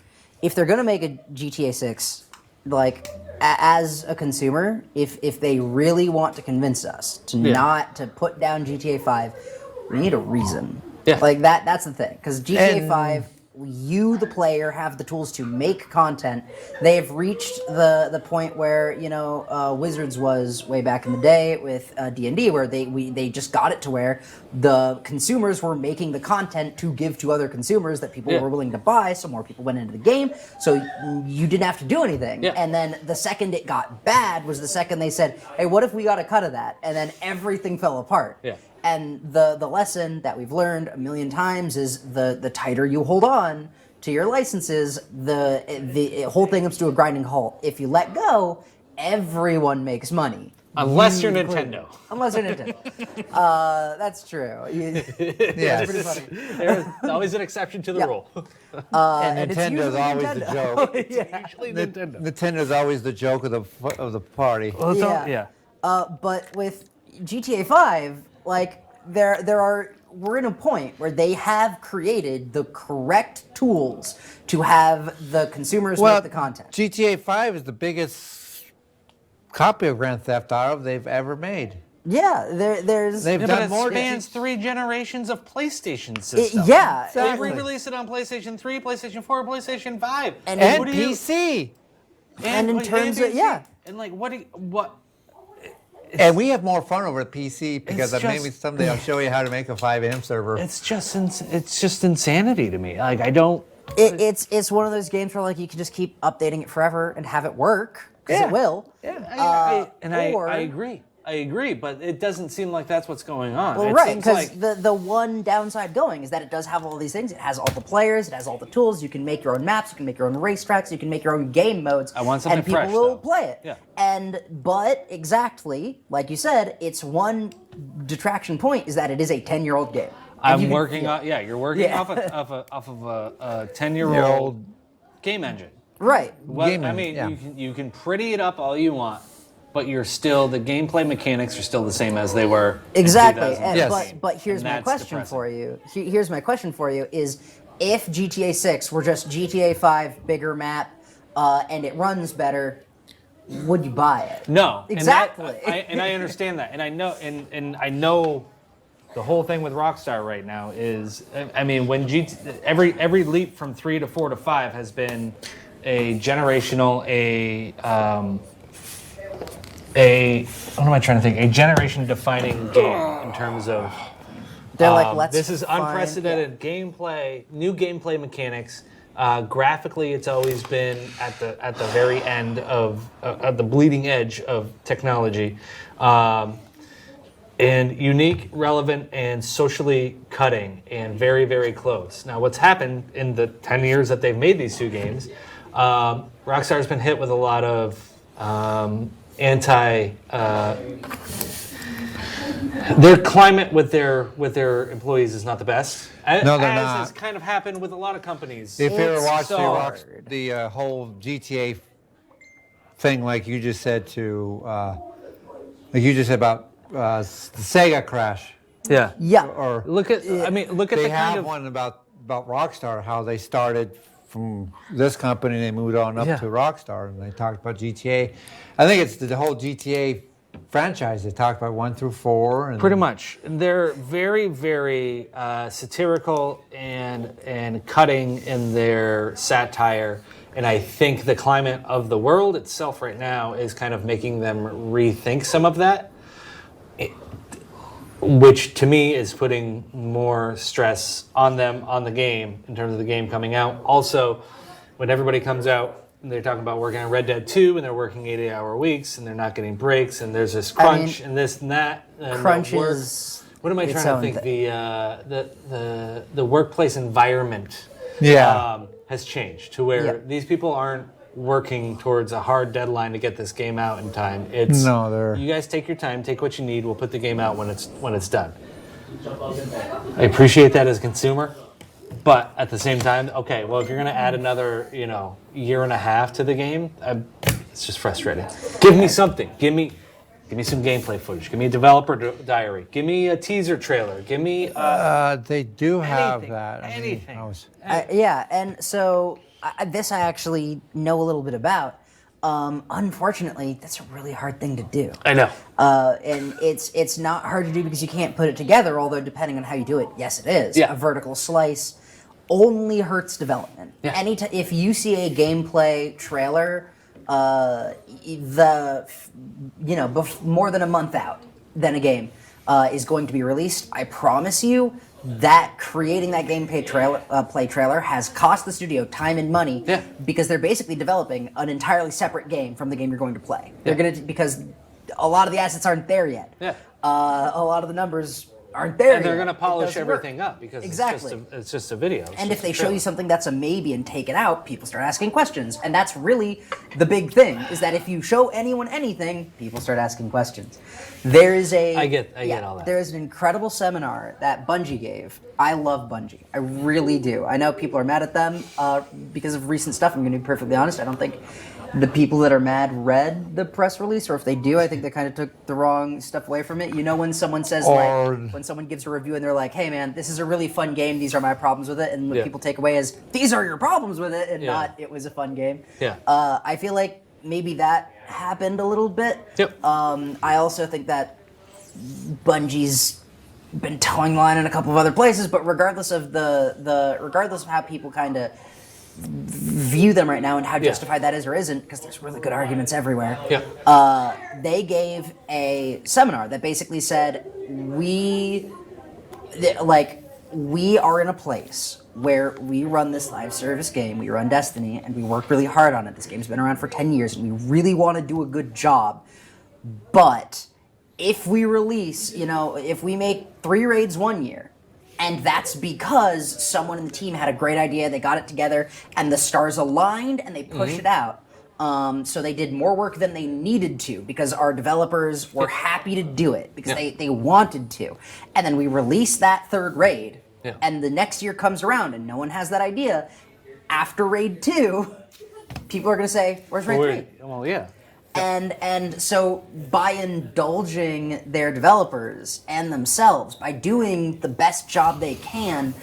if they're going to make a GTA 6, like, as a consumer, if they really want to convince us to not to put down GTA 5, we need a reason. Yeah. Like, that's the thing. Because GTA And- 5, you, the player, have the tools to make content. They have reached the point where, Wizards was way back in the day with D&D, where they just got it to where the consumers were making the content to give to other consumers that people were willing to buy, so more people went into the game, so you didn't have to do anything. Yeah. And then the second it got bad was the second they said, hey, what if we got a cut of that? And then everything fell apart. Yeah. And the lesson that we've learned a million times is the tighter you hold on to your licenses, the whole thing comes to a grinding halt. If you let go, everyone makes money. Unless you're Nintendo. Unless you're Nintendo. That's true. Yes. Pretty funny. There's always an exception to the Yeah. rule. And it's Nintendo's usually always the Nintendo. joke. Usually Nintendo. Nintendo's always the joke of the party. Well, it's all- Yeah. But with GTA 5, like we're in a point where they have created the correct tools to have the consumers make the content. GTA 5 is the biggest copy of Grand Theft Auto they've ever made. Yeah, there's They've Yeah, done but it more spans 3 generations of PlayStation systems. yeah, They Exactly. re-released it on PlayStation 3, PlayStation 4, PlayStation 5. And And what do you- PC. And in terms of- PC. yeah. And like, what? And we have more fun over the PC because It's maybe just- someday I'll show you how to make a 5M server. It's just insanity to me. Like, I don't. it's one of those games where like you can just keep updating it forever and have it work because Yeah. it will. I or- agree. I agree, but it doesn't seem like that's what's going on. Well, It right, seems because like the one downside going is that it does have all these things. It has all the players, it has all the tools. You can make your own maps, you can make your own racetracks, you can make your own game modes. I want something and people fresh, will though. play it. Yeah. But exactly like you said, it's one detraction point is that it is a 10-year-old game. And you I'm can working feel- on. Yeah, you're working Yeah. off of a 10-year-old game engine. Right. Well, Game I engine, mean, yeah. you can pretty it up all you want, but the gameplay mechanics are still the same as they were. Exactly. In And, 2015. but here's And my that's question depressing. for you. Here's my question for you is if GTA 6 were just GTA 5 bigger map and it runs better, would you buy it? No, Exactly. And I understand that, and I know, and I know, the whole thing with Rockstar right now is, I mean, when every leap from 3 to 4 to 5 has been a generational, what am I trying to think? A generation-defining game in terms of. They're like, let's This is find- unprecedented gameplay, new gameplay mechanics. Graphically, it's always been at the very end of at the bleeding edge of technology, and unique, relevant, and socially cutting, and very, very close. Now, what's happened in the 10 years that they've made these two games? Rockstar's been hit with a lot of their climate with their employees is not the best. No, they're as not. has kind of happened with a lot of companies. If you ever It's watched so hard. the whole GTA thing like you just said about the Sega crash. Yeah. Yeah. Or Look at they the kind have of one about Rockstar, how they started from this company, they moved on up Yeah. to Rockstar, and they talked about GTA. I think it's the whole GTA franchise. They talked about 1 through 4. And pretty much. They're very, very satirical and cutting in their satire. And I think the climate of the world itself right now is kind of making them rethink some of that. Which to me is putting more stress on them, on the game, in terms of the game coming out. Also, when everybody comes out, they're talking about working on Red Dead 2 and they're working 80-hour weeks and they're not getting breaks and there's this crunch and this and that. And Crunch is. what am I its trying to own think? thing. The workplace environment has changed to where these people aren't working towards a hard deadline to get this game out in time. It's you guys take your time, take what you need. We'll put the game out when it's done. I appreciate that as a consumer, but at the same time, okay, well, if you're going to add another, year and a half to the game, it's just frustrating. Give me something. Give me some gameplay footage. Give me a developer diary. Give me a teaser trailer. Give me. they do have anything, that. anything. Yeah, and so this I actually know a little bit about. Unfortunately, that's a really hard thing to do. I know. And it's not hard to do because you can't put it together, although depending on how you do it, yes it is. Yeah. A vertical slice only hurts development. Yeah. If you see a gameplay trailer, more than a month out, then a game is going to be released, I promise you that creating that gameplay trailer has cost the studio time and money because they're basically developing an entirely separate game from the game you're going to play. They're going to, because a lot of the assets aren't there yet. Yeah. A lot of the numbers aren't there And they're yet. going to polish It doesn't work. everything up because Exactly. it's just a video. And if they show you something that's a maybe and take it out, people start asking questions. And that's really the big thing, is that if you show anyone anything, people start asking questions. There is I get all that. There is an incredible seminar that Bungie gave. I love Bungie. I really do. I know people are mad at them because of recent stuff. I'm going to be perfectly honest. I don't think the people that are mad read the press release, or if they do, I think they kind of took the wrong stuff away from it. You know, when someone says, when someone gives a review and they're like, hey man, this is a really fun game, these are my problems with it, and what people take away is, these are your problems with it, and not, it was a fun game. Yeah. I feel like maybe that happened a little bit. Yep. I also think that Bungie's been towing the line in a couple of other places, but regardless of regardless of how people kind of view them right now and how justified that is or isn't, because there's really good arguments everywhere. Yeah. They gave a seminar that basically said we are in a place where we run this live service game, we run Destiny, and we work really hard on it. This game's been around for 10 years, and we really want to do a good job. But if we release, if we make 3 raids one year, and that's because someone in the team had a great idea, they got it together, and the stars aligned, and they pushed it out. So they did more work than they needed to because our developers were happy to do it because they wanted to. And then we release that 3rd raid, and the next year comes around and no one has that idea. After raid 2, people are going to say, where's raid 3? Well, yeah. And so by indulging their developers and themselves, by doing the best job they can,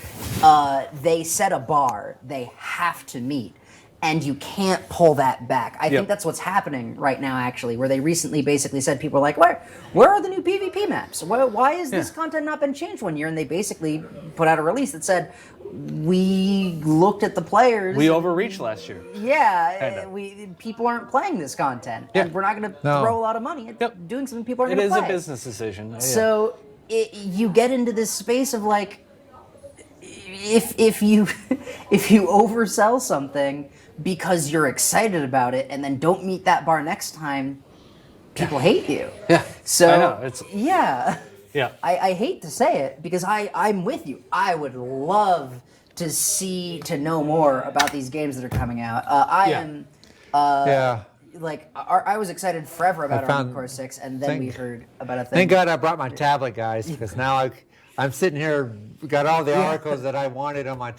they set a bar they have to meet. And you can't pull that back. I think that's what's happening right now, actually, where they recently basically said, people are like, where are the new PvP maps? Why has this content not been changed one year? And they basically put out a release that said, we looked at the players. We overreached last year. Yeah, people aren't playing this content. And we're not going to throw a lot of money at doing something people aren't going to play. It is a business decision. Yeah. So you get into this space of like, if you oversell something because you're excited about it and then don't meet that bar next time, people hate you. Yeah. So I know. yeah. I hate to say it because I'm with you. I would love to know more about these games that are coming out. I was excited forever about Armored Core 6, and then we heard about a thing. Thank God I brought my tablet, guys, because now I'm sitting here, got all the articles that I wanted on my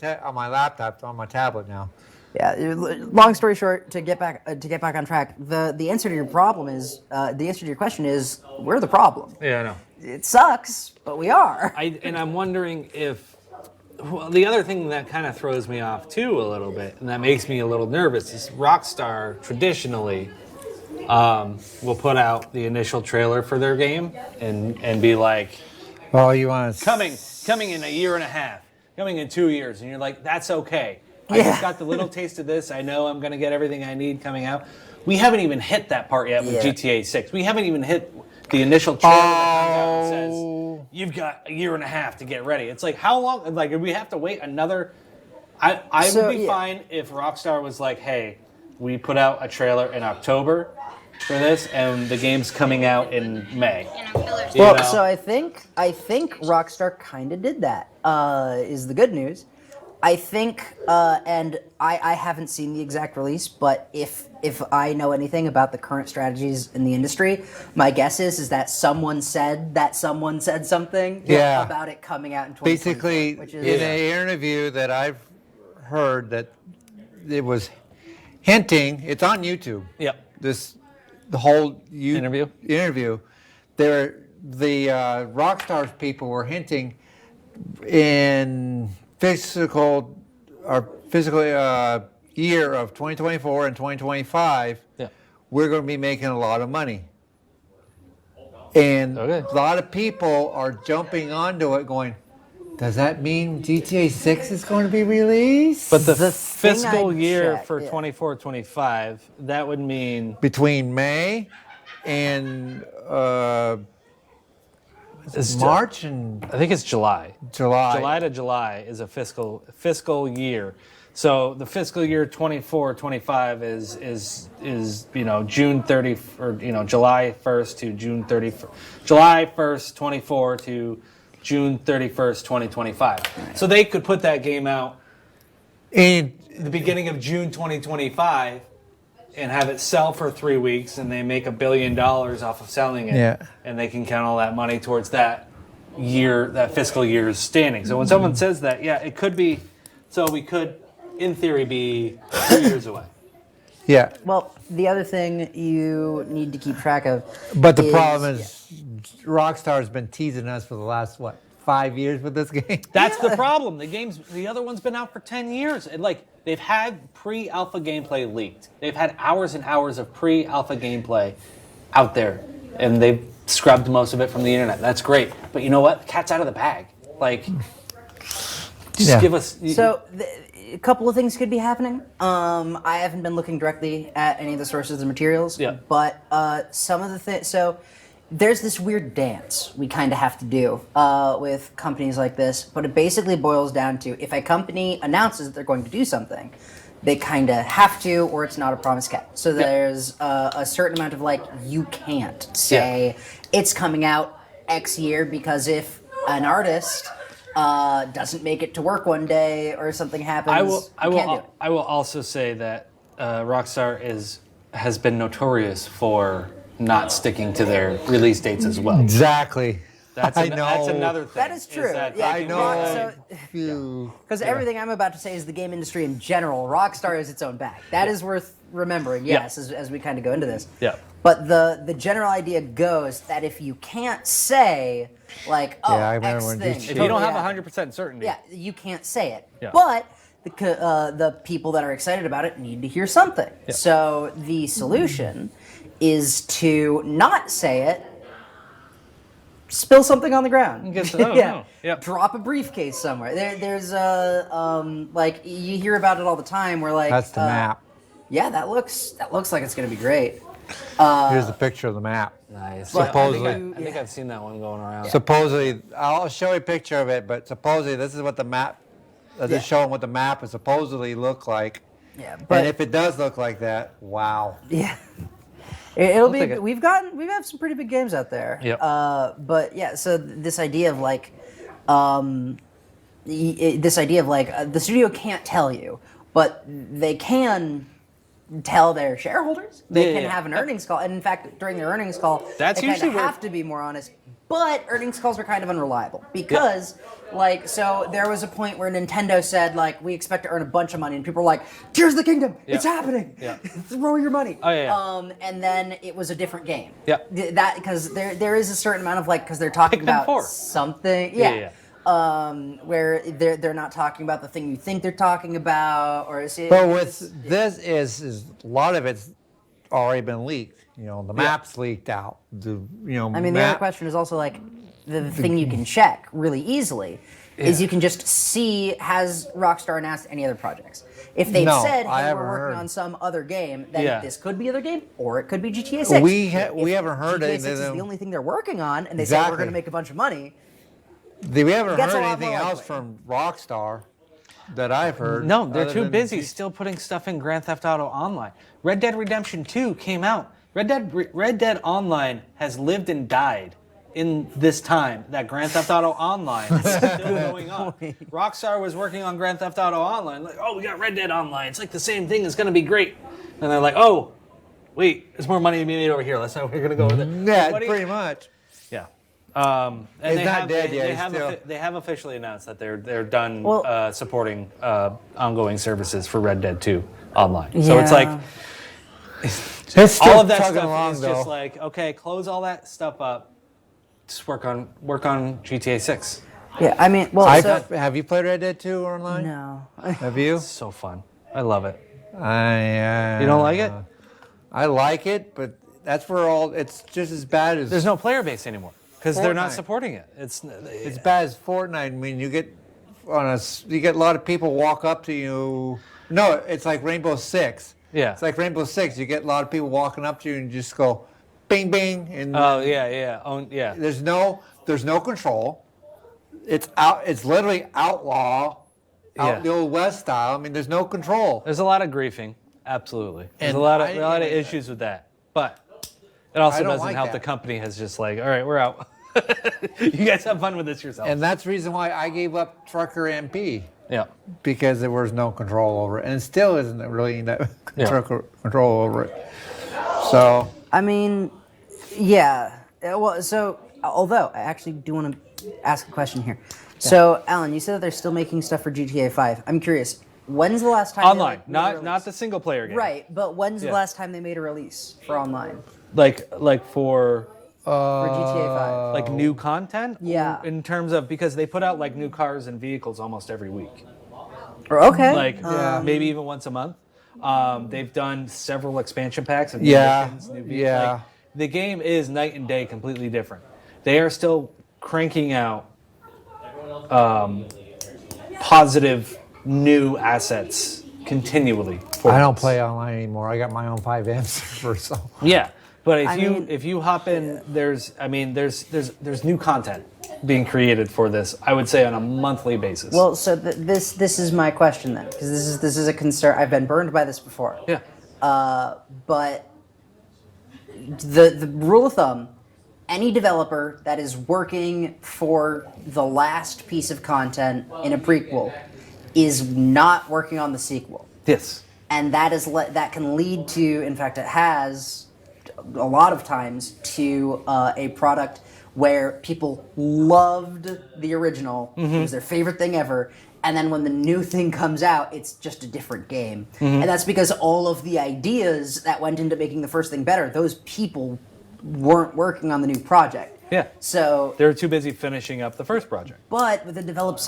laptop on my tablet now. Yeah. Long story short, to get back on track, the answer to your problem is the answer to your question is we're the problem. Yeah, I know. It sucks, but we are. And I'm wondering if the other thing that kind of throws me off too a little bit, and that makes me a little nervous, is Rockstar traditionally will put out the initial trailer for their game and be like, Oh, you want to coming in a year and a half, coming in 2 years, and you're like, that's okay. I just got the little taste of this. I know I'm going to get everything I need coming out. We haven't even hit that part yet with GTA 6. We haven't even hit the initial trailer that comes out and says, you've got a year and a half to get ready. It's like, how long? Like, we have to wait another... I would be fine if Rockstar was like, hey, we put out a trailer in October for this, and the game's coming out in May. Well, so I think Rockstar kind of did that. Is the good news. I think, and I haven't seen the exact release, but if I know anything about the current strategies in the industry, my guess is that someone said something about it coming out in 2024. basically Which is, in an interview that I've heard that it was hinting. It's on YouTube. Yep. The whole Interview? The Rockstar's people were hinting in physical year of 2024 and 2025, we're going to be making a lot of money. And a lot of people are jumping onto it going, does that mean GTA 6 is going to be released? But the fiscal year for 24-25, that would mean... Between May and March and... I think it's July. July to July is a fiscal year. So the fiscal year 24-25 is June 30 or July 1st to June 30th. July 1st 24 to June 31st 2025. So they could put that game out in the beginning of June 2025 and have it sell for 3 weeks, and they make $1 billion off of selling it, and they can count all that money towards that fiscal year's standing. So when someone says that, it could be. So we could, in theory, be 2 years away. Yeah. Well, the other thing you need to keep track of. But the problem is, Rockstar's been teasing us for the last 5 years with this game. That's the problem. The other one's been out for 10 years, and they've had pre-alpha gameplay leaked. They've had hours and hours of pre-alpha gameplay out there, and they've scrubbed most of it from the internet. That's great, but you know what? The cat's out of the bag. Just give us. A couple of things could be happening. I haven't been looking directly at any of the sources of materials, but some of the things. So there's this weird dance we kind of have to do with companies like this, but it basically boils down to if a company announces that they're going to do something, they kind of have to, or it's not a promise kept. So there's a certain amount of you can't say it's coming out X year, because if an artist doesn't make it to work one day or something happens, I will also say that Rockstar has been notorious for not sticking to their release dates as well. Exactly. That's another thing. That is true. I know. Because everything I'm about to say is the game industry in general. Rockstar is its own bag. That is worth remembering, as we kind of go into this. Yeah. But the general idea goes that if you can't say, X thing. If you don't have 100% certainty. Yeah, you can't say it. Yeah. But the people that are excited about it need to hear something. Yeah. So the solution is to not say it, spill something on the ground. Drop a briefcase somewhere. There's you hear about it all the time. Where that's the map. Yeah, that looks like it's gonna be great. Here's the picture of the map. Nice. Supposedly, I think I've seen that one going around. Supposedly, I'll show you a picture of it. But supposedly, this is what the map. Just showing what the map is supposedly look like. Yeah, and if it does look like that, wow. Yeah. It'll be. We've got some pretty big games out there. Yep. But yeah, so this idea of the studio can't tell you, but they can tell their shareholders. They can have an earnings call, and in fact, during their earnings call, That's they usually have to be more honest. but earnings calls are kind of unreliable because, like, so there was a point where Nintendo said, like, we expect to earn a bunch of money, and people were like, Tears of the Kingdom, it's happening. Yeah. Throw your money. Oh, yeah. And then it was a different game. Yeah. That because there is a certain amount of like because they're talking Pikmin about 4. something. Yeah. Where they're not talking about the thing you think they're talking about, or But with this is a lot of it's already been leaked. You know, the maps leaked out. The I mean, the other question is also like the thing you can check really easily is you can just see, has Rockstar announced any other projects? If they've said, hey, we're working on some other game, then this could be other game, or it could be GTA 6. We haven't heard GTA anything. 6 is the only thing they're working on, and they say we're going to make a bunch of money. We haven't That's a heard lot anything more else likely. from Rockstar that I've heard. No, they're other too than- busy still putting stuff in Grand Theft Auto Online. Red Dead Redemption 2 came out. Red Dead Online has lived and died in this time that Grand Theft Auto Online is still going on. Rockstar was working on Grand Theft Auto Online, like, oh, we got Red Dead Online. It's like the same thing. It's going to be great. And they're like, oh, wait, there's more money to be made over here. That's how we're going to go with it. Yeah, pretty much. Yeah. And It's they not have, dead they, yet, They it's have, still- they have officially announced that they're done Well- supporting ongoing services for Red Dead 2 online. So it's like It's still all of that chugging stuff along, is though. just like, okay, close all that stuff up. Just work on GTA 6. Yeah, I mean, well, Have you played Red Dead 2 online? no. Have you? It's so fun. I love it. I. You don't like it? I like it, but that's where it's just as bad as. There's no player base anymore because they're not Fortnite. supporting it. It's bad as Fortnite. I mean, you get a lot of people walk up to you. No, it's like Rainbow Six. Yeah. It's like Rainbow Six. You get a lot of people walking up to you and you just go, bing, bing, and Oh yeah. there's no control. It's out. It's literally outlaw, Yeah. the old West style. I mean, there's no control. There's a lot of griefing. Absolutely. There's And a lot of I didn't like issues with that. But it also I don't doesn't like help that. the company has just like, all right, we're out. You guys have fun with this yourself. And that's the reason why I gave up Trucker MP. Yeah. Because there was no control over it, and it still isn't really that Yeah. control over it. So I mean, yeah. Well, so although I actually do want to ask a question here. So, Alan, you said that they're still making stuff for GTA 5. I'm curious. When's the last time Online, they, like, made a not release? the single player game. Right, but when's the Yeah. last time they made a release for online Like for for GTA 5? like new content. Yeah. In terms of because they put out like new cars and vehicles almost every week. Or okay, Like maybe even once a month. They've done several expansion packs and Yeah, missions, new yeah. Like, the game is night and day, completely different. They are still cranking out positive new assets continually. I don't play online anymore. I got my own 5M server, so Yeah, but mean- if you hop in, there's new content being created for this. I would say on a monthly basis. Well, so this is my question then, because this is a concern. I've been burned by this before. yeah, But the rule of thumb, any developer that is working for the last piece of content in a prequel is not working on the sequel. yes, And that is that can lead to, in fact, it has a lot of times to a product where people loved the original, it was their favorite thing ever, and then when the new thing comes out, it's just a different game. And that's because all of the ideas that went into making the first thing better, those people weren't working on the new project. yeah. So, They're too busy finishing up the first project. but with a development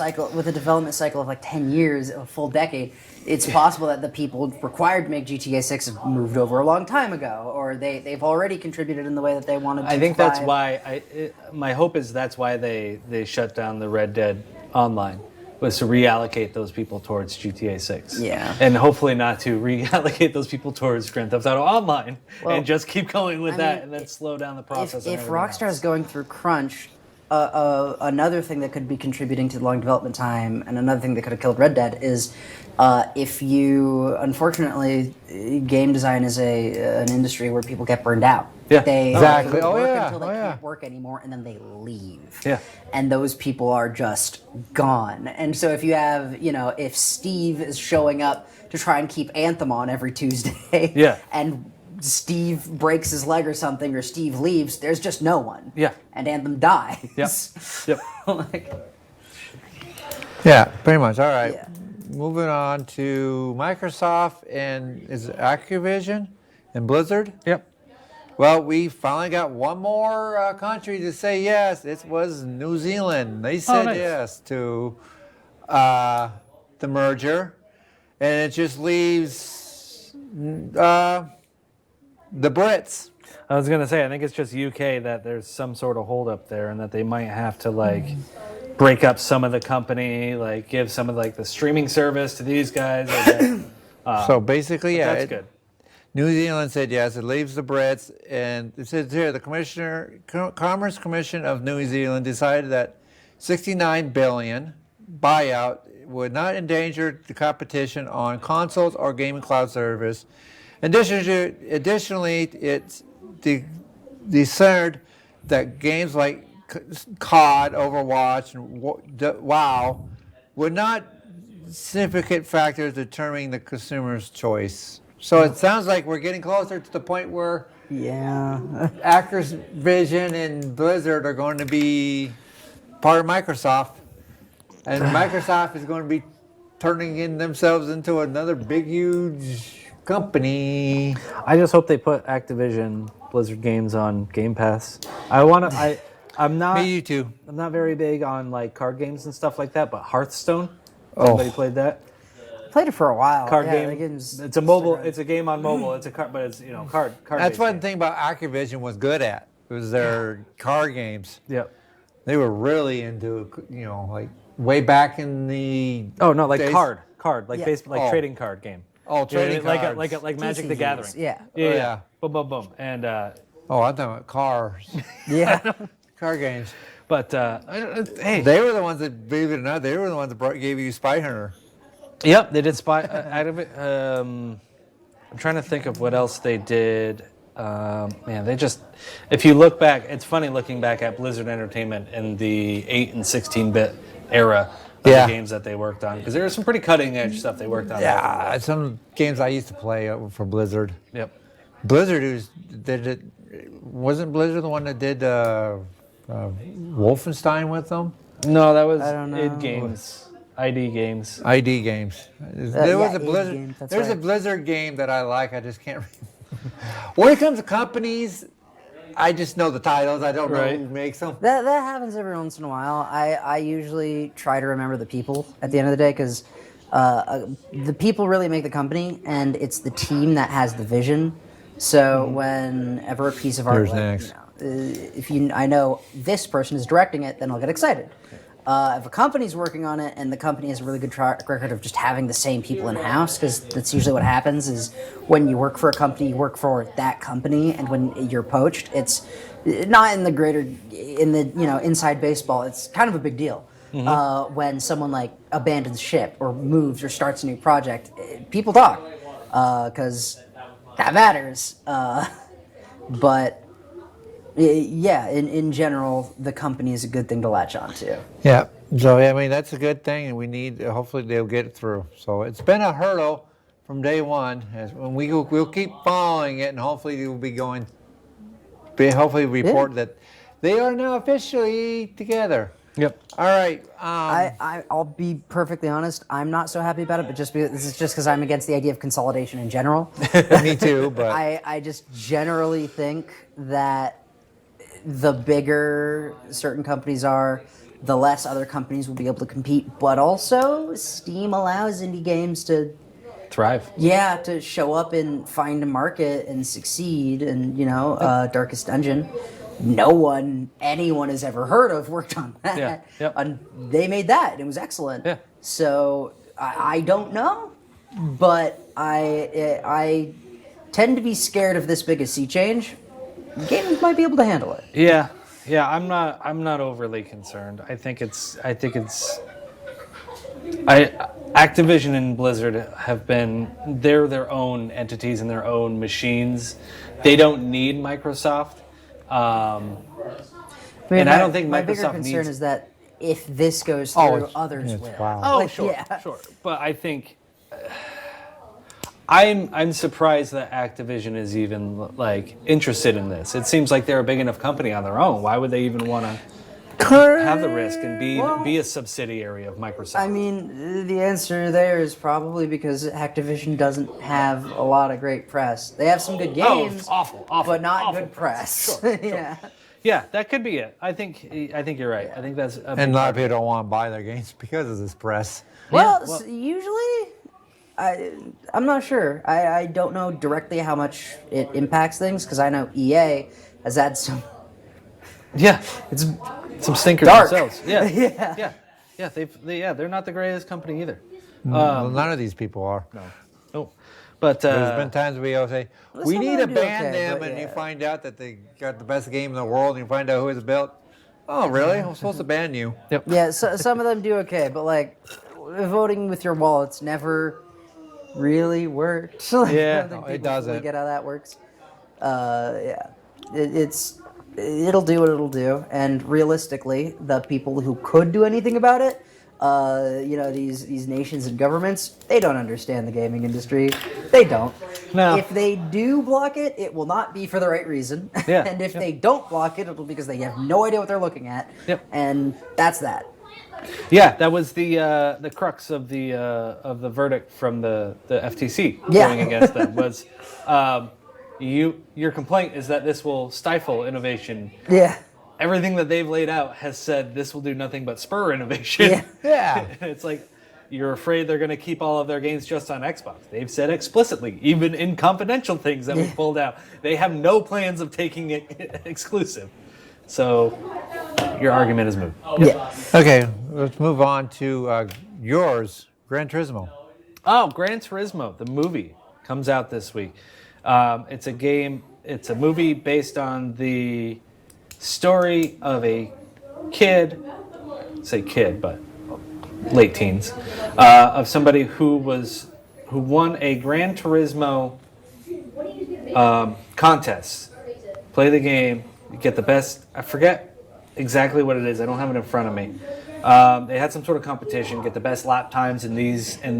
cycle of like 10 years, a full decade, it's possible that the people required to make GTA 6 have moved over a long time ago, or they've already contributed in the way that they wanted to. I think that's provide. why my hope is that's why they shut down the Red Dead Online, was to reallocate those people towards GTA 6. Yeah. And hopefully not to reallocate those people towards Grand Theft Auto Online Well, and just keep going with I that mean, and then slow down the process. and If everything Rockstar else. is going through crunch, another thing that could be contributing to the long development time, and another thing that could have killed Red Dead is if you, unfortunately, game design is an industry where people get burned out. Yeah. They Exactly. work Oh, yeah. until they Oh, yeah. can't work anymore, and then they leave. Yeah. And those people are just gone. And so if you have, if Steve is showing up to try and keep Anthem on every Tuesday, Yeah. and Steve breaks his leg or something, or Steve leaves, there's just no one. Yeah. And Anthem dies. Yep. Like, Yeah, pretty much. All right. Yeah. Moving on to Microsoft and is it Activision and Blizzard? yep. Well, we finally got one more country to say yes. It was New Zealand. They said nice. yes to the merger, and it just leaves the Brits. I was gonna say, I think it's just UK that there's some sort of holdup there, and that they might have to like break up some of the company, like give some of like the streaming service to these guys. So basically, yeah, That's good. New Zealand said yes. It leaves the Brits, and it says here the Commerce Commission of New Zealand decided that 69 billion buyout would not endanger the competition on consoles or gaming cloud service. Additionally, it's discerned that games like COD, Overwatch, and WoW were not significant factors determining the consumer's choice. So it sounds like we're getting closer to the point where Yeah. Activision and Blizzard are going to be part of Microsoft, and Microsoft is going to be turning in themselves into another big, huge company. I just hope they put Activision Blizzard games on Game Pass. I'm not. Me, you too. I'm not very big on like card games and stuff like that, but Hearthstone. Anybody played that? Played it for a while. Card yeah, game. that game's It's a mobile. super It's a game on mobile. It's a card, but it's card. That's one thing about Activision was good at. It was their card games. Yep. They were really into, like way back in the. Oh no, like days. card, like Yeah. basically like Oh. trading card game. Oh, trading cards. like Magic the TCGs, Gathering. yeah. Yeah. yeah. Boom, boom, boom, and Oh, I'm talking about cars. Yeah. Card games. but hey, They were the ones that, believe it or not, they were the ones that gave you Spy Hunter. yep, they did Spy out of it. I'm trying to think of what else they did. Man, they just, if you look back, it's funny looking back at Blizzard Entertainment in the 8 and 16-bit era of Yeah. the games that they worked on, because there was some pretty cutting edge stuff they worked on. Yeah, some games I used to play for Blizzard. Yep. Blizzard did it. Wasn't Blizzard the one that did Wolfenstein with them? No, that was I don't know. id Games, ID Games. ID games. There was yeah, a Blizzard. id Games, that's There's a right. Blizzard game that I like. I just can't. When it comes to companies, I just know the titles. I don't know Right. who makes them. That happens every once in a while. I usually try to remember the people at the end of the day because the people really make the company, and it's the team that has the vision. So whenever a piece of art, Who's like, next? if I know this person is directing it, then I'll get excited. If a company's working on it and the company has a really good track record of just having the same people in house, because that's usually what happens is when you work for a company, you work for that company, and when you're poached, it's not in the inside baseball. It's kind of a big deal when someone like abandons ship or moves or starts a new project. People talk because that matters. But yeah, in general, the company is a good thing to latch on to. Yeah. So I mean that's a good thing, and we need. Hopefully they'll get it through. So it's been a hurdle from day one. When we'll keep following it, and hopefully we'll be going. Hopefully report that they are now officially together. Yep. All right. I'll be perfectly honest. I'm not so happy about it, but this is just because I'm against the idea of consolidation in general. Me too. But I just generally think that the bigger certain companies are, the less other companies will be able to compete. But also, Steam allows indie games to Thrive. to show up and find a market and succeed. And Darkest Dungeon, anyone has ever heard of worked on that. Yeah, yep. And they made that, and it was excellent. Yeah. So I don't know, but I tend to be scared of this big a sea change. Games might be able to handle it. Yeah. I'm not overly concerned. I think Activision and Blizzard they're their own entities and their own machines. They don't need Microsoft. And I don't think my bigger Microsoft concern needs. is that if this goes through, it's- others it's will. wow. Oh, Like, sure, yeah. sure. But I think I'm surprised that Activision is even like interested in this. It seems like they're a big enough company on their own. Why would they even want to have the risk and be a subsidiary of Microsoft? I mean, the answer there is probably because Activision doesn't have a lot of great press. They have some good games, awful, but not awful good press. Sure. Yeah. Yeah, that could be it. I think you're right. I think that's And a lot of people don't want to buy their games because of this press. Well, usually, I'm not sure. I don't know directly how much it impacts things because I know EA has had some. Yeah, It's some stinkers dark. themselves. Yeah, Yeah. yeah. They're not the greatest company either. Well, none of these people are. No, but There's been times we all say, Well, we some need of to them do ban okay, them, but and you yeah. find out that they got the best game in the world, and you find out who it's built. Oh, really? I'm supposed to ban you. Yep. Yeah, so, some of them do okay, but like voting with your wallets never really worked. Like, Yeah, I don't think no, it people fully doesn't. get how that works. Yeah, it'll do what it'll do, and realistically, the people who could do anything about it, these nations and governments, they don't understand the gaming industry. They don't. No. If they do block it, it will not be for the right reason. Yeah, And if yep. they don't block it, it'll be because they have no idea what they're looking at. Yep. And that's that. Yeah, that was the crux of the verdict from the FTC Yeah. going against them was your complaint is that this will stifle innovation. Yeah. Everything that they've laid out has said this will do nothing but spur innovation. Yeah. Yeah. It's like you're afraid they're going to keep all of their games just on Xbox. They've said explicitly, even in confidential things that we pulled out, they have no plans of taking it exclusive. So your argument is moot. Yeah. Okay, let's move on to yours, Gran Turismo. Oh, Gran Turismo, the movie, comes out this week. It's a movie based on the story of a kid, but late teens, of somebody who won a Gran Turismo contest. Play the game, you get the best. I forget exactly what it is. I don't have it in front of me. They had some sort of competition, get the best lap times in these in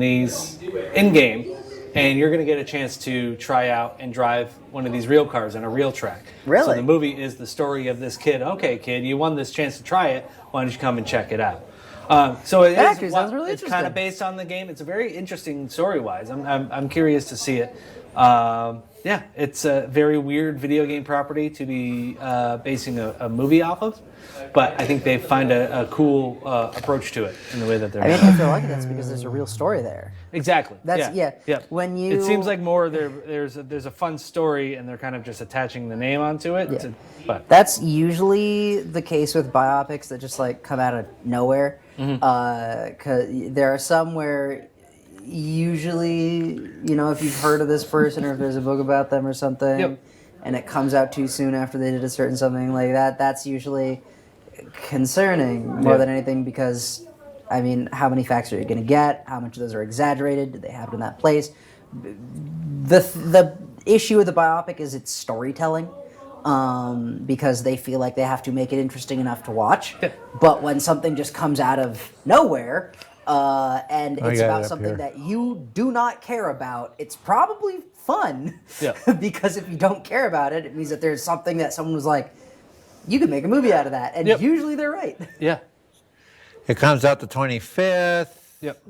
game, and you're going to get a chance to try out and drive one of these real cars on a real track. Really? So the movie is the story of this kid. Okay, kid, you won this chance to try it. Why don't you come and check it out? So it That is. actually sounds really it's kind of interesting. based on the game. It's a very interesting story-wise. I'm curious to see it. Yeah, it's a very weird video game property to be basing a movie off of, but I think they find a cool approach to it in the way that they're. I mean, I feel like that's because there's a real story there. Exactly. That's- yeah. When you- it seems like more there's a fun story and they're kind of just attaching the name onto it. Yeah. But That's usually the case with biopics that just like come out of nowhere. Mm-hmm. 'Cause there are some where usually, if you've heard of this person or if there's a book about them or something, Yep. and it comes out too soon after they did a certain something like that, that's usually concerning more Yeah. than anything because, I mean, how many facts are you going to get? How much of those are exaggerated? Did they happen in that place? The issue with the biopic is its storytelling. Because they feel like they have to make it interesting enough to watch. Yeah. But when something just comes out of nowhere and I it's got it about up something here. that you do not care about, it's probably fun. Yeah. Because if you don't care about it, it means that there's something that someone was like, you could make a movie out of that. And Yep. usually they're right. yeah, It comes out the 25th. yep.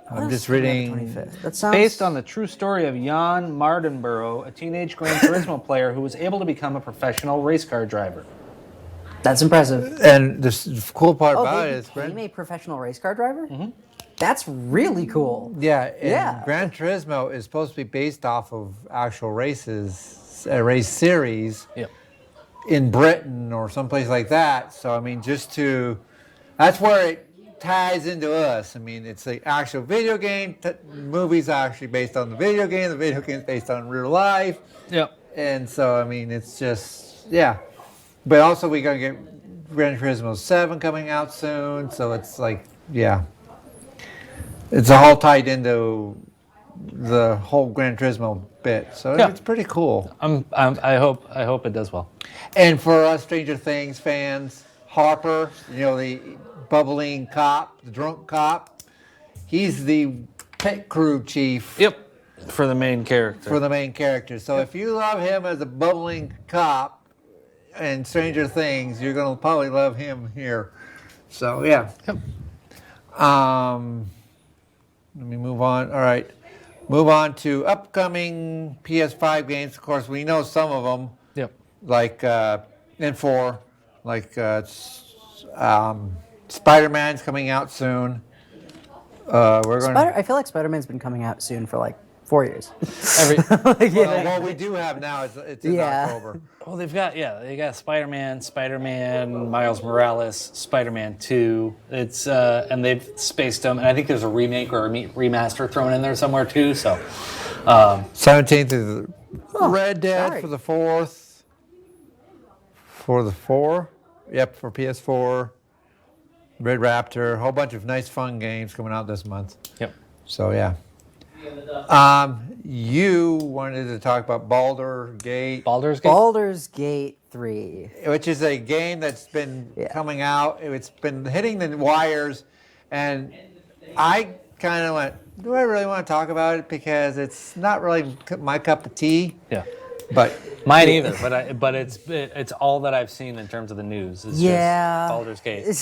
I'm just reading. 25th. That sounds Based on the true story of Jan Mardenborough, a teenage Gran Turismo player who was able to become a professional race car driver. That's impressive. And the cool part Oh, about they it is, became a professional race car driver? Mm-hmm. That's really cool. yeah, and Yeah. Gran Turismo is supposed to be based off of actual races, a race series Yep. in Britain or someplace like that. So I mean, that's where it ties into us. I mean, it's the actual video game. Movie's actually based on the video game. The video game's based on real life. Yep. And so I mean, it's just But also we're gonna get Gran Turismo 7 coming out soon. So it's like it's all tied into the whole Gran Turismo bit. So Yeah. it's pretty cool. I hope it does well. And for us Stranger Things fans, Harper, the bubbling cop, the drunk cop, he's the pit crew chief. Yep. For the main character. For the main character. So if you love him as a bubbling cop in Stranger Things, you're going to probably love him here. So, yeah. Yep. Let me move on. All right. Move on to upcoming PS5 games. Of course, we know some of them, Yep. like N4, like Spider-Man's coming out soon. We're going I feel like Spider-Man's been coming out soon for like 4 years. Well, what we do have now is it's in Yeah. October. Well, they got Spider-Man, Miles Morales, Spider-Man 2. It's and they've spaced them, and I think there's a remake or a remaster thrown in there somewhere too. So, 17th is Red Dead sorry. for the 4th. For the 4? Yep, for PS4. Red Raptor, a whole bunch of nice fun games coming out this month. yep. So yeah. You wanted to talk about Baldur's Gate. Baldur's Gate 3. which is a game that's been Yeah. coming out. It's been hitting the wires, and I kind of went, do I really want to talk about it? Because it's not really my cup of tea. Yeah. But Mine either, but it's all that I've seen in terms of the news. It's Yeah. just Baldur's Gate.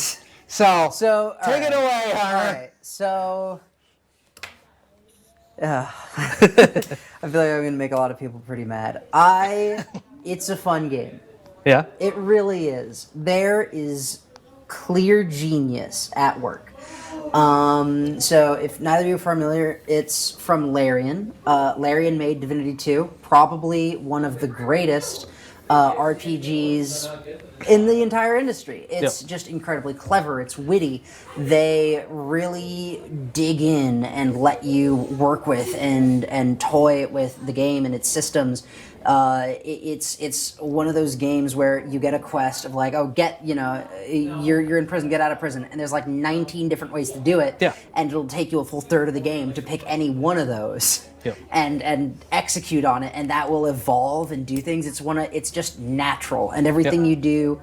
so So take it away, All Hunter. right. So I feel like I'm gonna make a lot of people pretty mad. It's a fun game. Yeah. It really is. There is clear genius at work. So if neither of you are familiar, it's from Larian. Larian made Divinity 2, probably one of the greatest RPGs in the entire industry. It's just incredibly clever. It's witty. They really dig in and let you work with and toy with the game and its systems. It's one of those games where you get a quest of like, oh, you're in prison, get out of prison, and there's like 19 different ways to do it. Yeah. And it'll take you a full third of the game to pick any one of those. Yep. And execute on it, and that will evolve and do things. It's just natural, and everything you do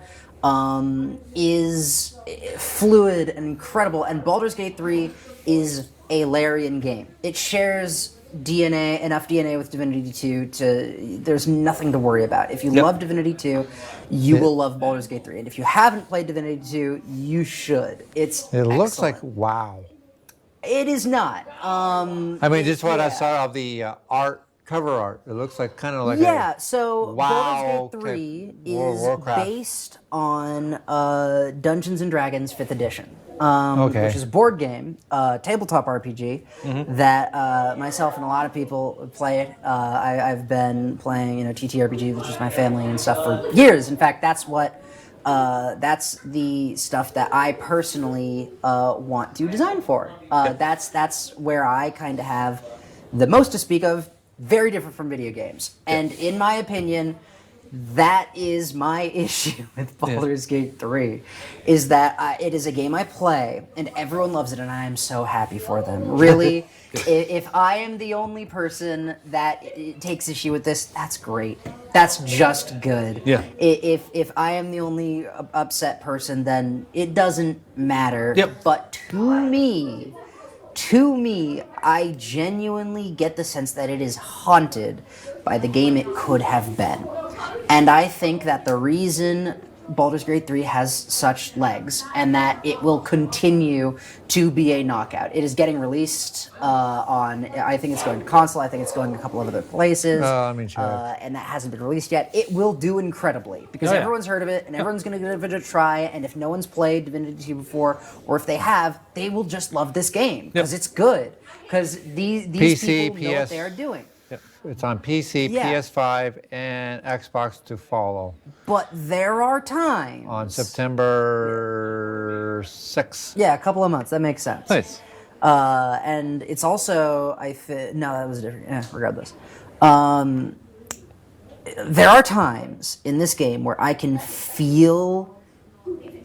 is fluid and incredible. And Baldur's Gate 3 is a Larian game. It shares enough DNA with Divinity 2 there's nothing to worry about. If you love Divinity 2, you will love Baldur's Gate 3. And if you haven't played Divinity 2, you should. It looks like wow. It is not. I mean, just what I saw of the cover art. It looks like kind of like so WoW Baldur's Gate 3 World of is Warcraft. based on Dungeons & Dragons 5th edition, which is a board game, tabletop RPG that myself and a lot of people play it. I've been playing, TTRPG, which is my family and stuff, for years. In fact, that's the stuff that I personally want to design for. That's where I kind of have the most to speak of. Very different from video games. And in my opinion, that is my issue with Baldur's Gate 3, is that it is a game I play, and everyone loves it, and I am so happy for them. Really, if I am the only person that takes issue with this, that's great. That's just good. Yeah. If I am the only upset person, then it doesn't matter. Yep. But to me, I genuinely get the sense that it is haunted by the game it could have been. And I think that the reason Baldur's Gate 3 has such legs, and that it will continue to be a knockout. It is getting released I think it's going to console, I think it's going a couple of other places. And that hasn't been released yet. It will do incredibly, because everyone's heard of it, and everyone's going to give it a try, and if no one's played Divinity 2 before, or if they have, they will just love this game, because it's good. Because these PC, people know what they are doing. It's on PC, PS5, and Xbox to follow. But there are times... On September 6th. Yeah, a couple of months. That makes sense. Nice. And it's also... No, that was different. Regardless. There are times in this game where I can feel...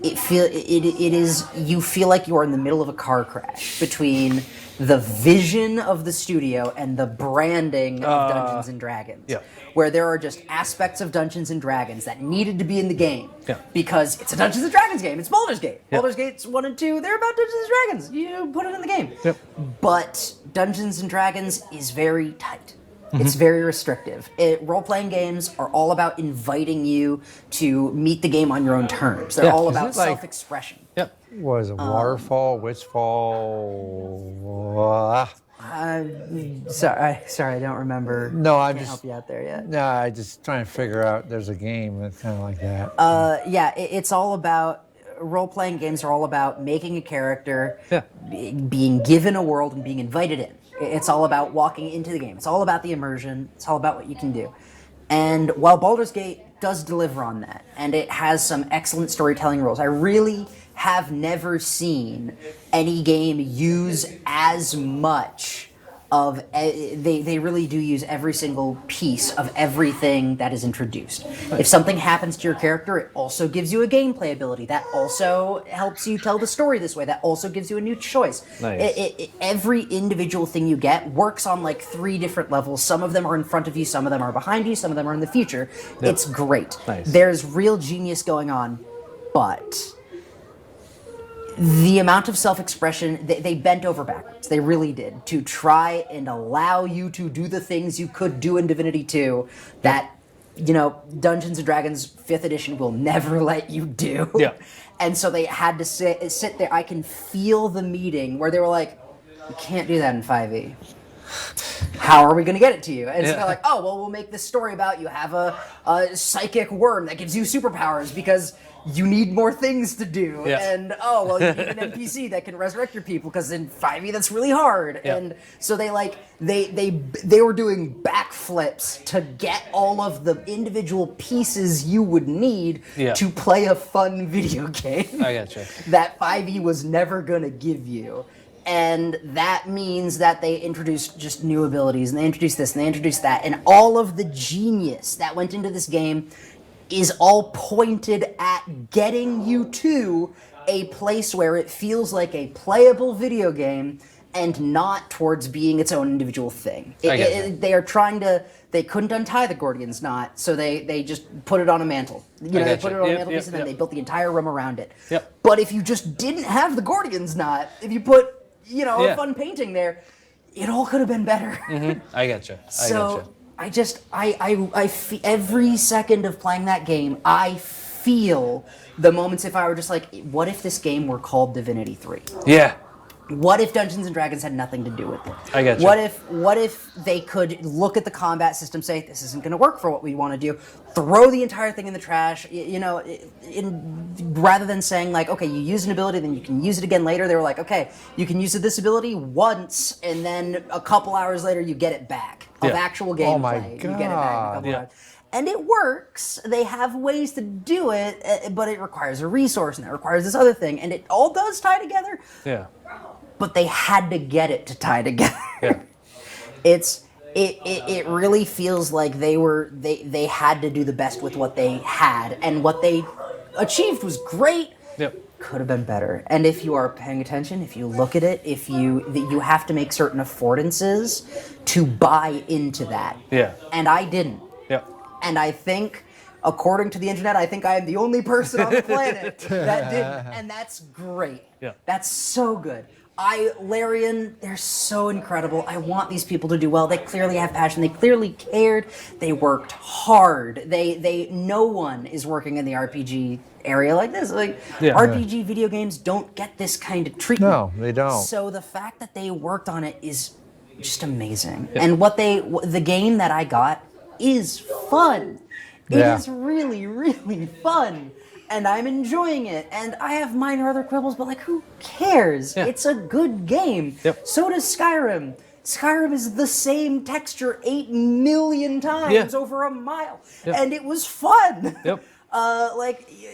You feel like you're in the middle of a car crash between the vision of the studio and the branding of Dungeons and Dragons. Yeah. Where there are just aspects of Dungeons and Dragons that needed to be in the game. Yeah. Because it's a Dungeons and Dragons game. It's Baldur's Gate. Yeah. Baldur's Gate's 1 and 2, they're about Dungeons and Dragons. You put it in the game. Yep. But Dungeons and Dragons is very tight. It's very restrictive. Role-playing games are all about inviting you to meet the game on your own terms. They're all Is about it like- self-expression. Yep. Was it waterfall, witchfall? Sorry, I don't remember. No, I Can't just help you out there yet. no, I just trying to figure out. There's a game that's kind of like that. Yeah, it's all about role-playing games are all about making a character, Yeah. being given a world, and being invited in. It's all about walking into the game. It's all about the immersion. It's all about what you can do. And while Baldur's Gate does deliver on that, and it has some excellent storytelling rules, I really have never seen any game use as much of they really do use every single piece of everything that is introduced. If something happens to your character, it also gives you a gameplay ability. That also helps you tell the story this way. That also gives you a new choice. Nice. Every individual thing you get works on like 3 different levels. Some of them are in front of you, some of them are behind you, some of them are in the future. It's great. Nice. There's real genius going on, but the amount of self-expression, they bent over backwards. They really did, to try and allow you to do the things you could do in Divinity 2 that, Dungeons & Dragons 5th edition will never let you do. Yeah. And so they had to sit there. I can feel the meeting where they were like, you can't do that in 5e. How are we going to get it to you? And so they're like, oh, well, we'll make this story about you have a psychic worm that gives you superpowers because you need more things to do. Yeah. And, oh, well, you need an NPC that can resurrect your people because in 5e that's really hard. Yeah. And so they were doing backflips to get all of the individual pieces you would need to play a fun video game. I gotcha. That 5e was never going to give you. And that means that they introduced just new abilities, and they introduced this, and they introduced that, and all of the genius that went into this game is all pointed at getting you to a place where it feels like a playable video game and not towards being its own individual thing. They are trying to... They couldn't untie the Gordian's knot, so they just put it on a mantle. They put it on a mantelpiece, and then they built the entire room around it. Yep. But if you just didn't have the Gordian's knot, if you put a fun painting there, it all could have been better. I gotcha. Every second of playing that game, I feel the moments if I were just like, what if this game were called Divinity 3? Yeah. What if Dungeons and Dragons had nothing to do with it? I gotcha. What if they could look at the combat system, say this isn't going to work for what we want to do, throw the entire thing in the trash, rather than saying like, okay, you use an ability, then you can use it again later. They were like, okay, you can use this ability once, and then a couple hours later you get it back of actual gameplay. Oh my You get it back in a couple God. hours. And it works. They have ways to do it, but it requires a resource, and it requires this other thing, and it all does tie together. Yeah. But they had to get it to tie together. Yeah. It really feels like they had to do the best with what they had, and what they achieved was great. Yep. Could have been better. And if you are paying attention, if you look at it, you have to make certain affordances to buy into that. Yeah. And I didn't. Yep. And I think, according to the internet, I think I am the only person on the planet that didn't. And that's great. Yeah. That's so good. Larian, they're so incredible. I want these people to do well. They clearly have passion. They clearly cared. They worked hard. No one is working in the RPG area like this. RPG video games don't get this kind of treatment. No, they don't. So the fact that they worked on it is just amazing. Yeah. And the game that I got is fun. It is really, really fun. And I'm enjoying it. And I have minor other quibbles, but who cares? Yeah. It's a good game. Yep. So does Skyrim. Skyrim is the same texture 8 million times over a mile. Yep. And it was fun. Yep.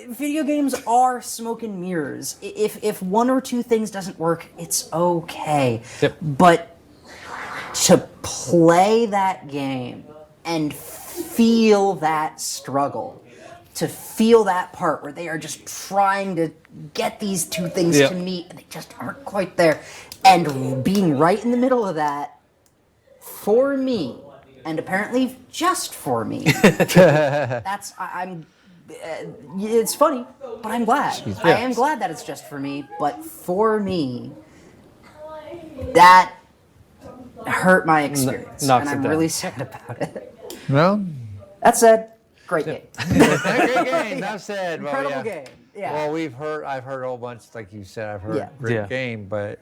Video games are smoke and mirrors. If one or two things doesn't work, it's okay. Yep. But to play that game and feel that struggle, to feel that part where they are just trying to get these two things to meet and they just aren't quite there, and being right in the middle of that, for me, and apparently just for me, it's funny, but I'm glad. I am glad that it's just for me, but for me, that hurt my experience, knocks and it I'm down. really sad about it. Well, That said, great game. great game. Enough said. Incredible game. Yeah. Well, I've heard a whole bunch, like you said, I've heard Yeah. great Yeah. game, but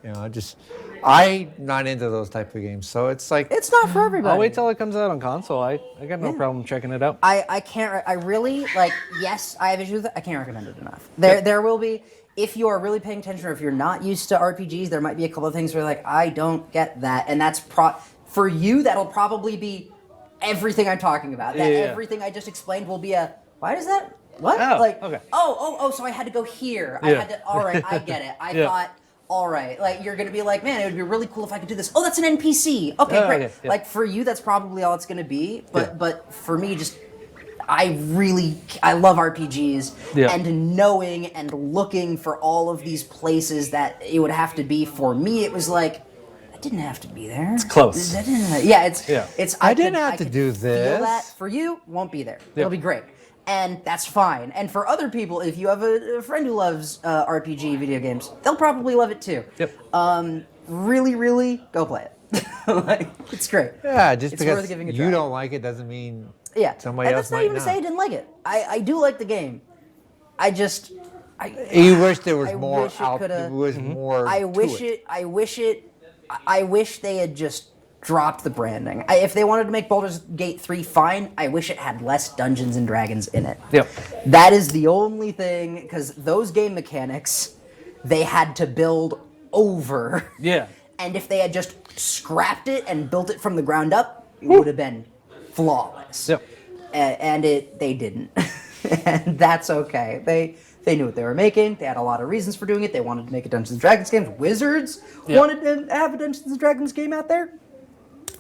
I'm not into those type of games. So it's like, It's not for everybody. I'll wait till it comes out on console. I got no problem checking it out. I can't. I really like. Yes, I have issues with it. I can't recommend it enough. There will be. If you are really paying attention, or if you're not used to RPGs, there might be a couple of things where you're like, I don't get that, and that's for you. That'll probably be everything I'm talking about. That Yeah. everything I just explained will be a. Why does that? What? Oh, like? okay. Oh. So I had to go here. I Yeah. had to. All right, I get it. I Yeah. thought. All right, like you're gonna be like, man, it would be really cool if I could do this. Oh, that's an NPC. Okay, Oh, great. okay, yeah. Like for you, that's probably all it's gonna be. Yeah. But for me, just I love RPGs, Yeah. and knowing and looking for all of these places that it would have to be for me, it was like that didn't have to be there. It's close. Yeah, it's Yeah. it's. I didn't have to could do Feel this. that for you won't be there. Yeah. It'll be great. And that's fine. And for other people, if you have a friend who loves RPG video games, they'll probably love it too. Yep. Really, really, go play it. Like, it's great. yeah, just It's because worth giving a you try. don't like it doesn't mean Yeah. somebody And else that's not might even to say I didn't like it. I do like the game. I just. You wish there was I more wish it out. coulda- There was more. I to wish it. I wish they had just dropped the branding. If they wanted to make Baldur's Gate 3 fine, I wish it had less Dungeons and Dragons in it. Yep. That is the only thing, because those game mechanics, they had to build over. Yeah. And if they had just scrapped it and built it from the ground up, it would have been flawless. Yep. And they didn't. And that's okay. They knew what they were making. They had a lot of reasons for doing it. They wanted to make a Dungeons and Dragons game. Wizards wanted to have a Dungeons and Dragons game out there.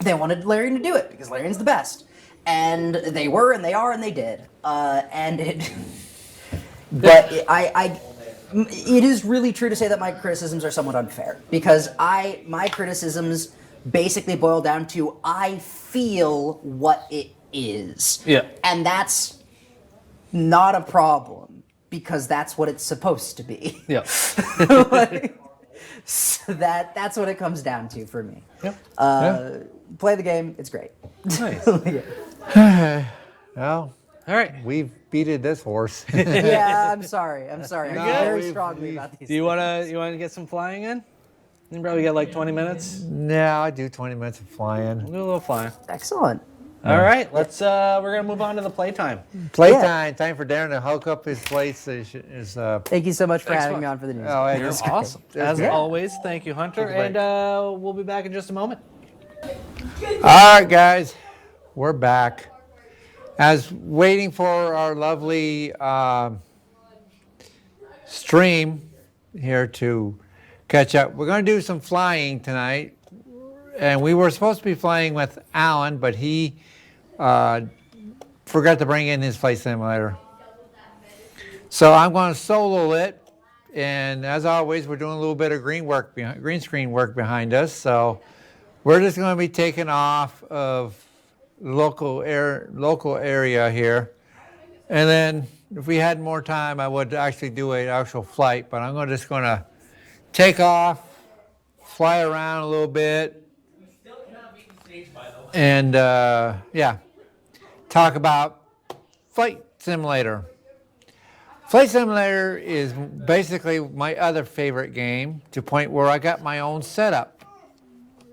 They wanted Larian to do it because Larian's the best. And they were, and they are, and they did. And it. But it is really true to say that my criticisms are somewhat unfair, because my criticisms basically boil down to I feel what it is. Yeah. And that's not a problem, because that's what it's supposed to be. Yep. So that's what it comes down to for me. Yep. Play the game, it's great. Nice. Well, All right. we've beated this horse. Yeah, I'm sorry. I No, feel very we've- strongly about these. Do you wanna get some flying in? You probably get like 20 minutes. No, I do 20 minutes of flying. Do a little flying. Excellent. All right. Let's. We're gonna move on to the playtime. Playtime. Time for Darren to hook up his place. Thank you so much for Thanks, having man. me on for the news. Oh, yeah, You're that's awesome. great. As That's great. always, thank you, Hunter. Take a break. And we'll be back in just a moment. All right, guys, we're back. As waiting for our lovely stream here to catch up, we're going to do some flying tonight. And we were supposed to be flying with Alan, but he forgot to bring in his flight simulator. So I'm going to solo it. And as always, we're doing a little bit of green screen work behind us. So we're just going to be taking off of local area here. And then if we had more time, I would actually do an actual flight. But I'm just going to take off, fly around a little bit, and yeah, talk about Flight Simulator. Flight Simulator is basically my other favorite game, to the point where I got my own setup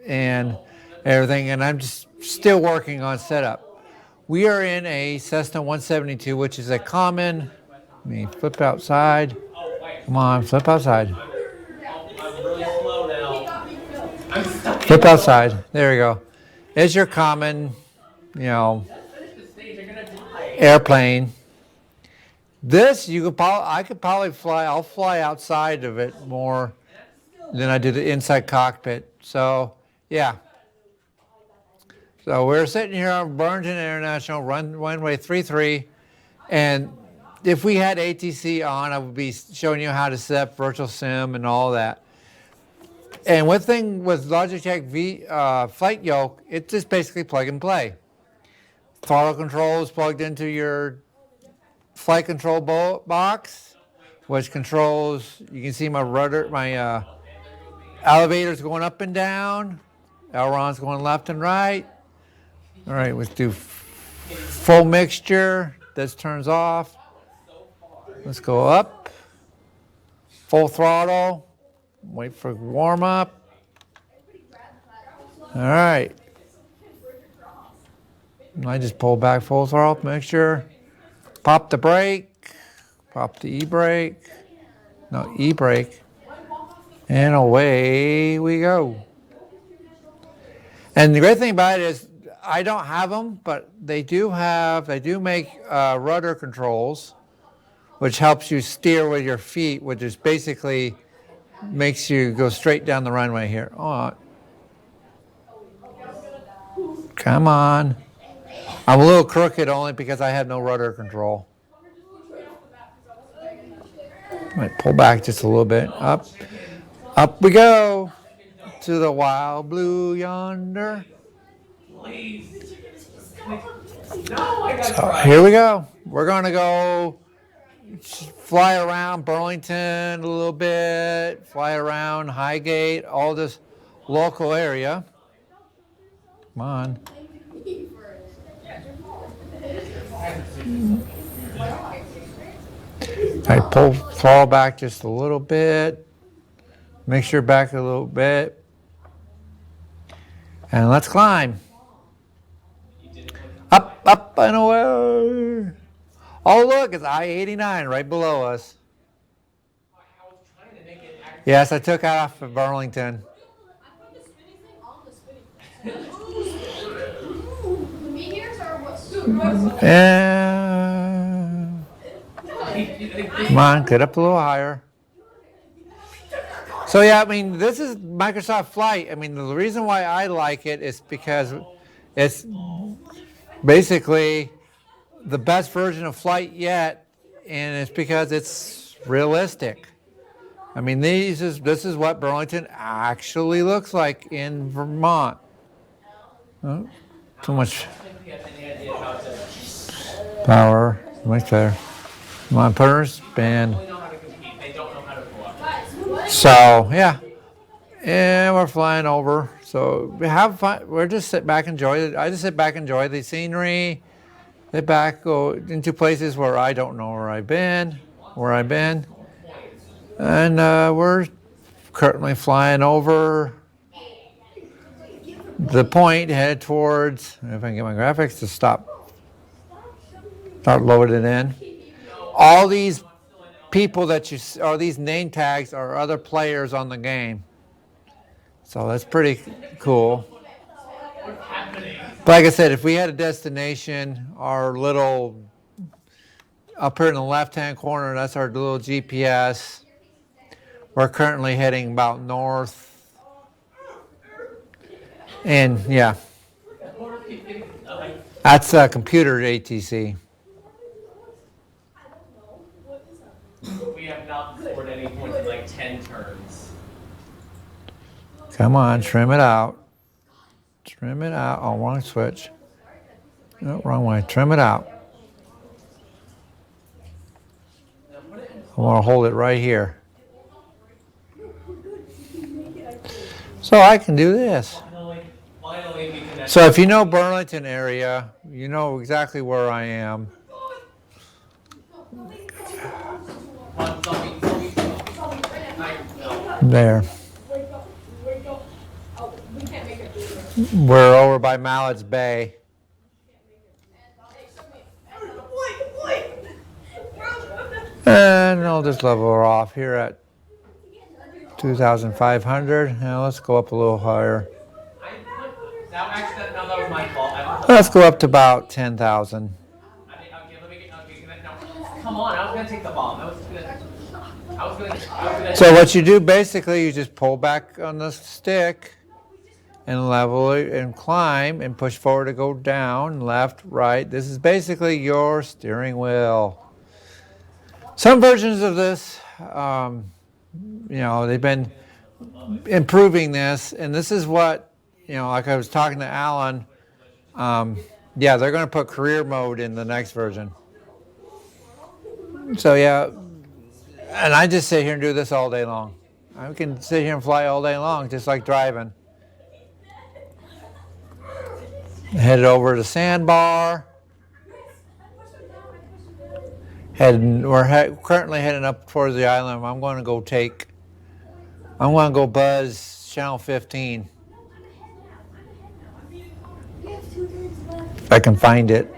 and everything, and I'm just still working on setup. We are in a Cessna 172, which is a common. Let me flip outside. Come on, flip outside. Flip outside. There we go. It's your common, airplane. This I could probably fly. I'll fly outside of it more than I do the inside cockpit. So yeah. So we're sitting here on Burlington International runway 33, and if we had ATC on, I would be showing you how to set up virtual sim and all that. And one thing with Logitech Flight Yoke, it's just basically plug and play. Throttle control is plugged into your flight control box, which controls, you can see my rudder, my elevators going up and down. Ailerons going left and right. All right, let's do full mixture. This turns off. Let's go up. Full throttle. Wait for warm up. All right. I just pull back full throttle mixture. Pop the brake. Pop the e-brake. No, e-brake. And away we go. And the great thing about it is I don't have them, but they do make rudder controls, which helps you steer with your feet, which is basically makes you go straight down the runway here. Oh, come on. I'm a little crooked only because I have no rudder control. Might pull back just a little bit. Up we go to the wild blue yonder. So here we go. We're going to go fly around Burlington a little bit, fly around Highgate, all this local area. Come on. I pull throttle back just a little bit. Mixture back a little bit. And let's climb. Up and away. Oh, look, it's I-89 right below us. Yes, I took off of Burlington. And come on, get up a little higher. So yeah, I mean, this is Microsoft Flight. I mean, the reason why I like it is because it's basically the best version of Flight yet, and it's because it's realistic. I mean, this is what Burlington actually looks like in Vermont. Oh, too much power, much better. Come on, put her in spin. So yeah, and we're flying over. So we have fun. We're just sit back, enjoy it. I just sit back, enjoy the scenery. Sit back, go into places where I don't know where I've been, and we're currently flying over the point, headed towards. If I can get my graphics to start loading in. All these people that you see, or these name tags, are other players on the game. So that's pretty cool. But like I said, if we had a destination, our little, up here in the left-hand corner, that's our little GPS. We're currently heading about north. And yeah, that's a computer ATC. We have not scored any points in like 10 turns. Come on, trim it out. Trim it out. Oh, wrong switch. No, wrong way. Trim it out. I want to hold it right here. So I can do this. Finally we can. So if you know Burlington area, you know exactly where I am. There. We're over by Mallett's Bay. And I'll just level her off here at 2,500. Now let's go up a little higher. That was my fault. Let's go up to about 10,000. Come on, I was gonna take the bomb. I was gonna. So what you do basically, you just pull back on the stick and level it and climb and push forward to go down, left, right. This is basically your steering wheel. Some versions of this, they've been improving this, and this is what, like I was talking to Alan, they're going to put career mode in the next version. So yeah, and I just sit here and do this all day long. I can sit here and fly all day long, just like driving. Headed over to Sandbar. We're currently heading up towards the island. I'm going to go buzz channel 15. If I can find it.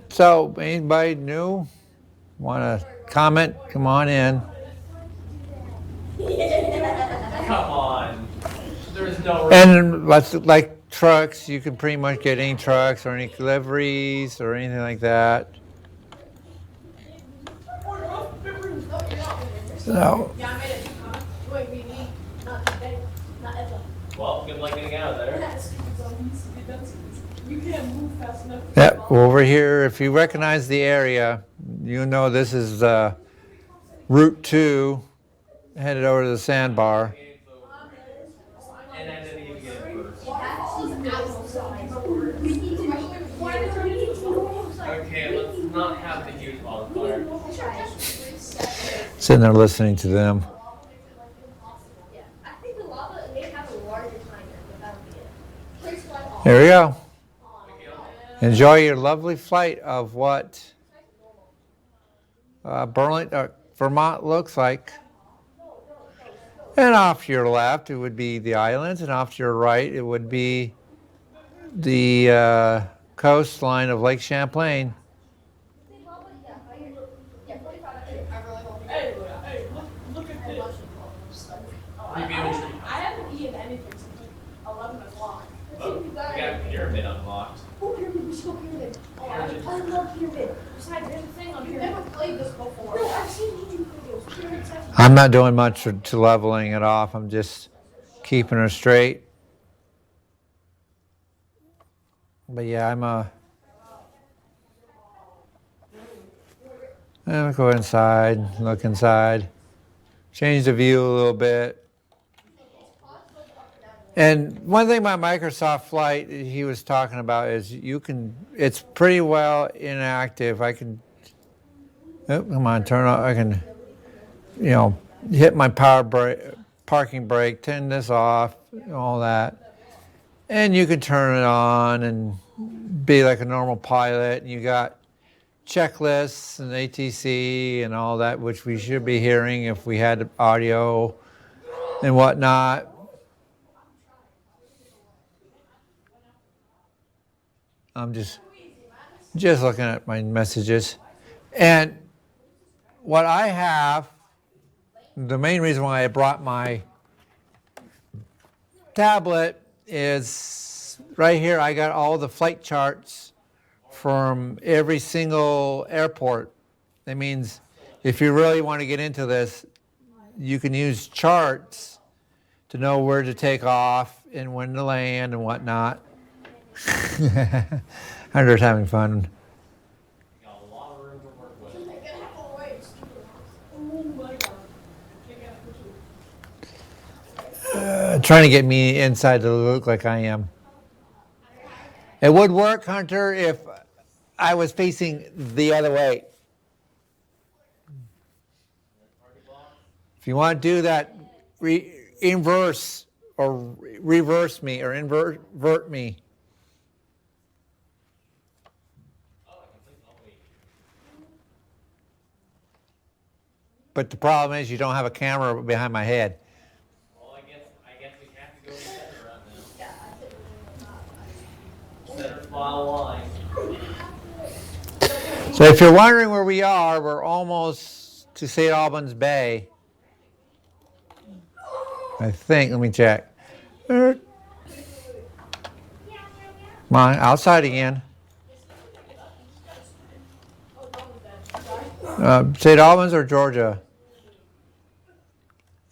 So anybody new want to comment? Come on in. Come on. There's no. And like trucks, you can pretty much get any trucks or any liveries or anything like that. So, Well, good luck getting out of there. yeah, over here, if you recognize the area, you know this is Route 2, headed over to the Sandbar. And I didn't even get it first. Okay, let's not have the huge bonfire. Sitting there listening to them. Here we go. Enjoy your lovely flight of what Burlington, Vermont looks like. And off to your left, it would be the islands, and off to your right, it would be the coastline of Lake Champlain. I haven't eaten anything since 11 o'clock. Oh, we got pyramid unlocked. Oh, pyramid, we should go pyramid. Oh, I love pyramid. Besides, there's a thing on pyramid. You've never played this before. No, I've seen YouTube videos. Pyramid's actually. I'm not doing much to leveling it off. I'm just keeping her straight. But yeah, I'll go inside, look inside, change the view a little bit. And one thing about Microsoft Flight he was talking about is it's pretty well inactive. Come on, turn off, I can, hit my parking brake, turn this off, all that. And you can turn it on and be like a normal pilot. And you got checklists and ATC and all that, which we should be hearing if we had audio and whatnot. I'm just looking at my messages. And what I have, the main reason why I brought my tablet is right here. I got all the flight charts from every single airport. That means if you really want to get into this, you can use charts to know where to take off and when to land and whatnot. Hunter's having fun. Got a lot of room to work with. Trying to get me inside to look like I am. It would work, Hunter, if I was facing the other way. If you want to do that, reverse me or invert me. But the problem is you don't have a camera behind my head. Well, I guess we have to go center right now. Center file line. So if you're wondering where we are, we're almost to St. Albans Bay. I think, let me check. Come on, outside again. St. Albans or Georgia?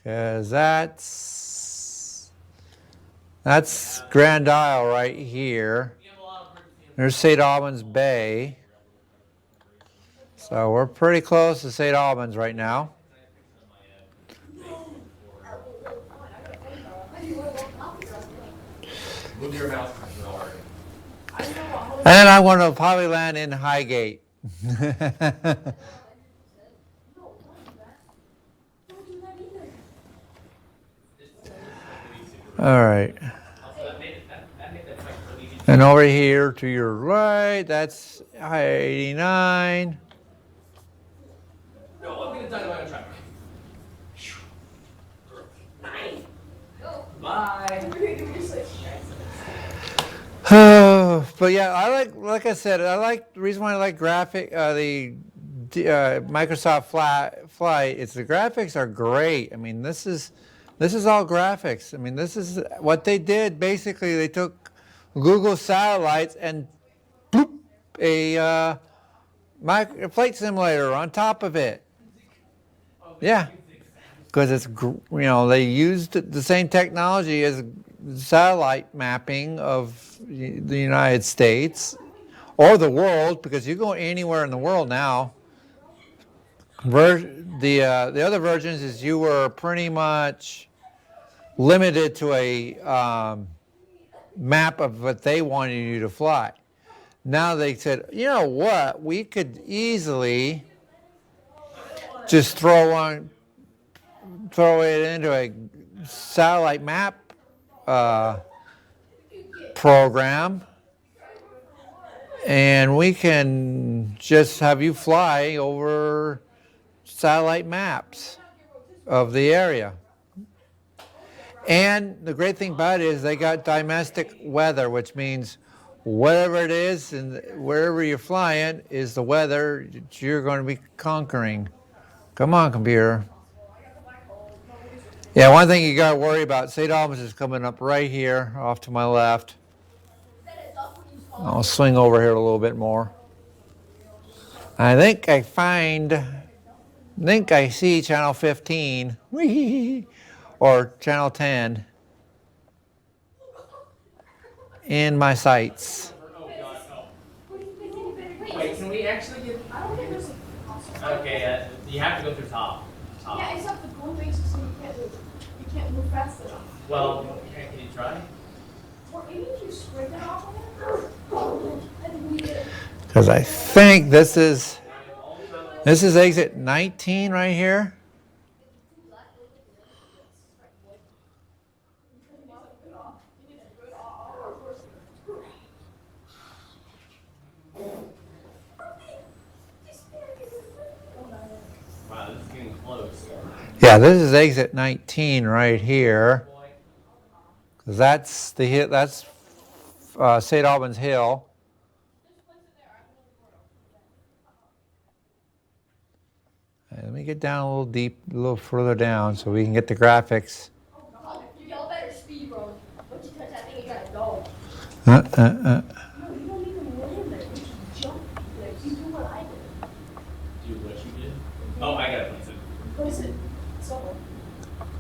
Because that's Grand Isle right here. There's St. Albans Bay. So we're pretty close to St. Albans right now. Move your mouse controller. And I want to probably land in Highgate. All right. Also, that made that fight really easy. And over here to your right, that's I-89. No, I'm gonna dynamite on track. Bye. But yeah, like I said, the reason why I like Microsoft Flight. It's the graphics are great. I mean, this is all graphics. I mean, this is what they did. Basically, they took Google satellites and boop, a flight simulator on top of it. Yeah, because they used the same technology as satellite mapping of the United States or the world, because you go anywhere in the world now. The other versions is you were pretty much limited to a map of what they wanted you to fly. Now they said, you know what, we could easily just throw it into a satellite map program, and we can just have you fly over satellite maps of the area. And the great thing about it is they got domestic weather, which means whatever it is and wherever you're flying is the weather that you're going to be conquering. Come on, computer. Yeah, one thing you got to worry about, St. Albans is coming up right here off to my left. I'll swing over here a little bit more. I think I see channel 15 or channel 10 in my sights. Wait, can we actually get? Okay, you have to go through top. Yeah, except the goal makes it so you can't move fast enough. Well, can you try? Or maybe if you scrape it off of it, and we did. Because I think this is exit 19 right here. Wow, this is getting close. Yeah, this is exit 19 right here. Because that's St. Albans Hill. Let me get down a little further down so we can get the graphics. Y'all better speed, bro. Once you touch that thing, you gotta go. Uh. No, you don't even land there. You just jump there. You do what I did. Do what you did? Oh, I gotta place it. Place it somewhere.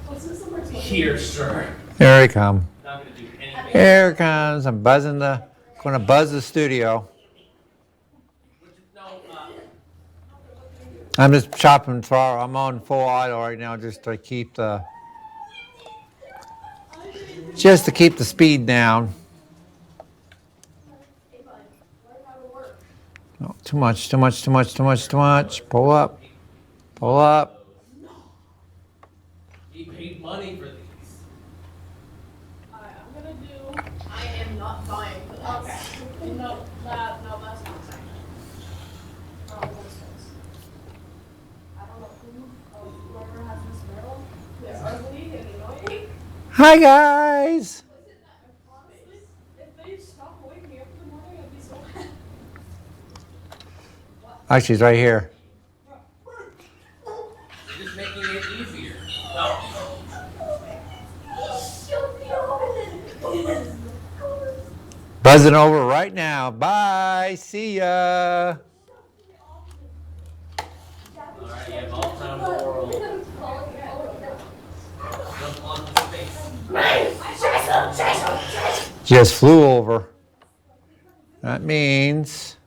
Place it somewhere. Here, sure. Here I come. Not gonna do anything. Here it comes. I'm going to buzz the studio. I'm just chopping throttle. I'm on full auto right now just to keep the speed down. Oh, too much. Pull up. He paid money for these. Alright, I'm gonna do. I am not buying for that. Okay. No, that's not saying. Oh, this one's. I don't know whoever has this barrel. They're ugly and annoying. Hi, guys. Honestly, if they stop waking me up in the morning, I'd be so happy. Actually, it's right here. You're just making it easier. Oh. Buzzing over right now. Bye. See ya. Alright, you have all time in the world. Jump onto space. Just flew over. That means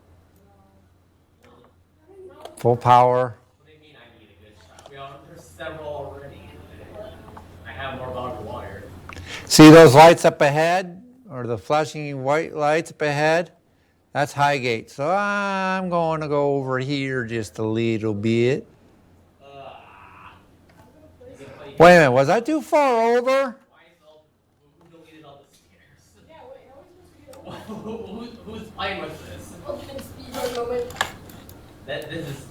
full power. What do you mean I need a good shot? There's several already. I have more barbed wire. See those lights up ahead, or the flashing white lights up ahead? That's Highgate. So I'm going to go over here just a little bit. Wait a minute, was I too far over? Who's playing with this? Speedrun moment. This is.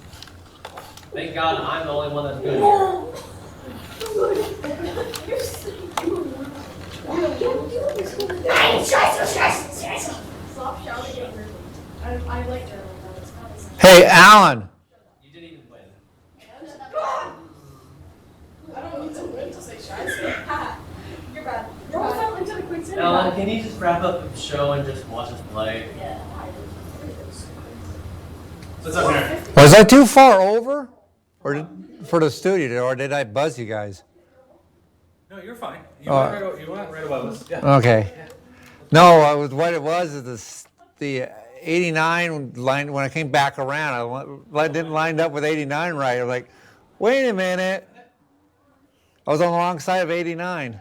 Thank God I'm the only one that's good here. Stop shouting at me. I like Darren like that. It's kind of Hey, Alan. You didn't even win. I don't need to win to say scheiße. Ha! You're bad. Roll fell into the quicksand. Alan, can you just wrap up the show and just watch us play? Yeah. What's up here? Was I too far over, for the studio, or did I buzz you guys? No, you're fine. You went right above us. Yeah. Okay. No, what it was is the 89 line, when I came back around, I didn't line up with 89 right. I was like, wait a minute. I was on the wrong side of 89.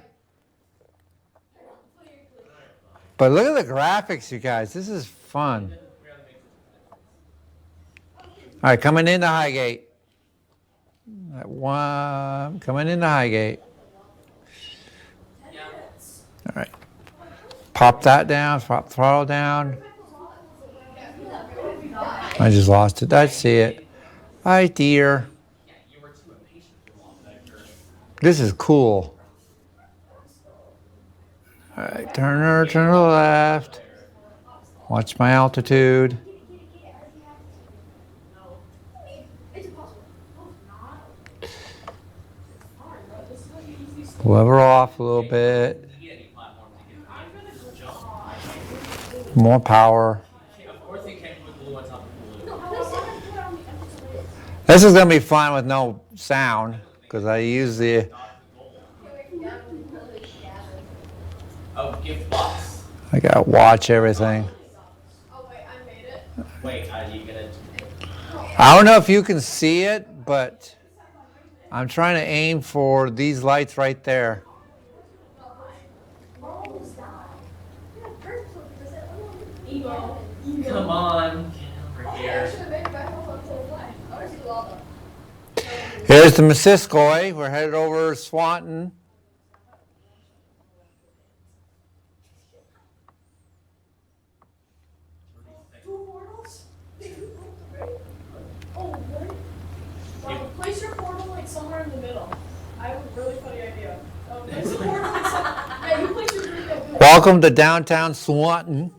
But look at the graphics, you guys. This is fun. All right, coming into Highgate. At one, coming into Highgate. All right. Pop that down, pop throttle down. I just lost it. I see it. Right there. This is cool. All right, turn to the left. Watch my altitude. Lever off a little bit. More power. This is going to be fun with no sound because I use the. Oh, gift box. I got to watch everything. Oh wait, I made it. Wait, are you gonna? I don't know if you can see it, but I'm trying to aim for these lights right there. Come on, get over here. Here's the Missisquoi. We're headed over Swanton. Place your portal like somewhere in the middle. I have a really funny idea. Place the portal like yeah, you place your drink at the Welcome to downtown Swanton.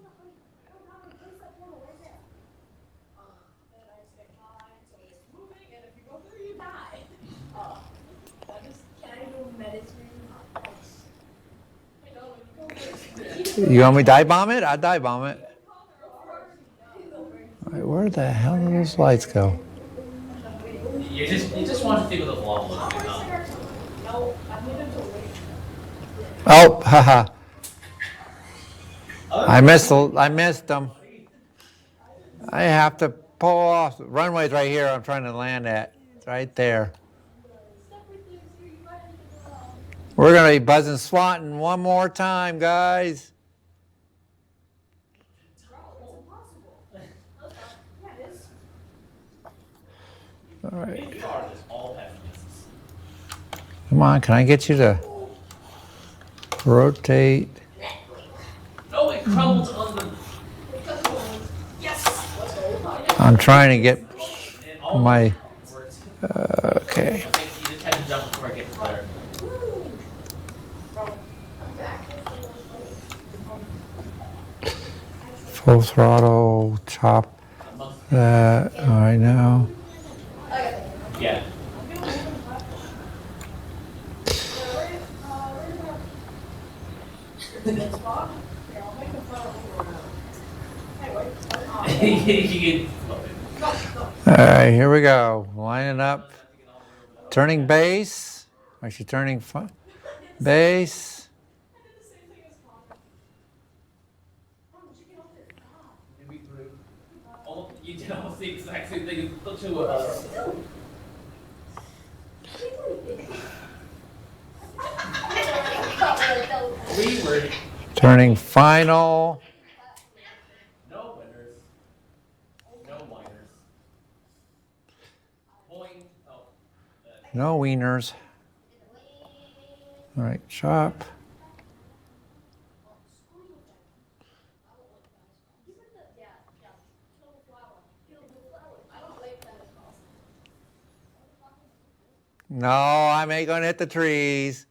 You want me to dive bomb it? I'll dive bomb it. All right, where the hell did those lights go? You just want to see what the vlog looks like, huh? No, I need him to wait. Oh, haha. I missed them. I have to pull off. The runway's right here. I'm trying to land at. It's right there. We're going to be buzzing Swanton one more time, guys. All right. Come on, can I get you to rotate? No, it crumbles on the. I'm trying to get my. Okay. I think you just had to jump before it gets there. Full throttle, chop that right now. Yeah. You All right, here we go. Lining up. Turning base. Actually, turning base. You did almost the exact same thing as to we were Turning final. no winners, no whiners. Point. Oh. No wieners. All right, chop. No, I ain't going to hit the trees.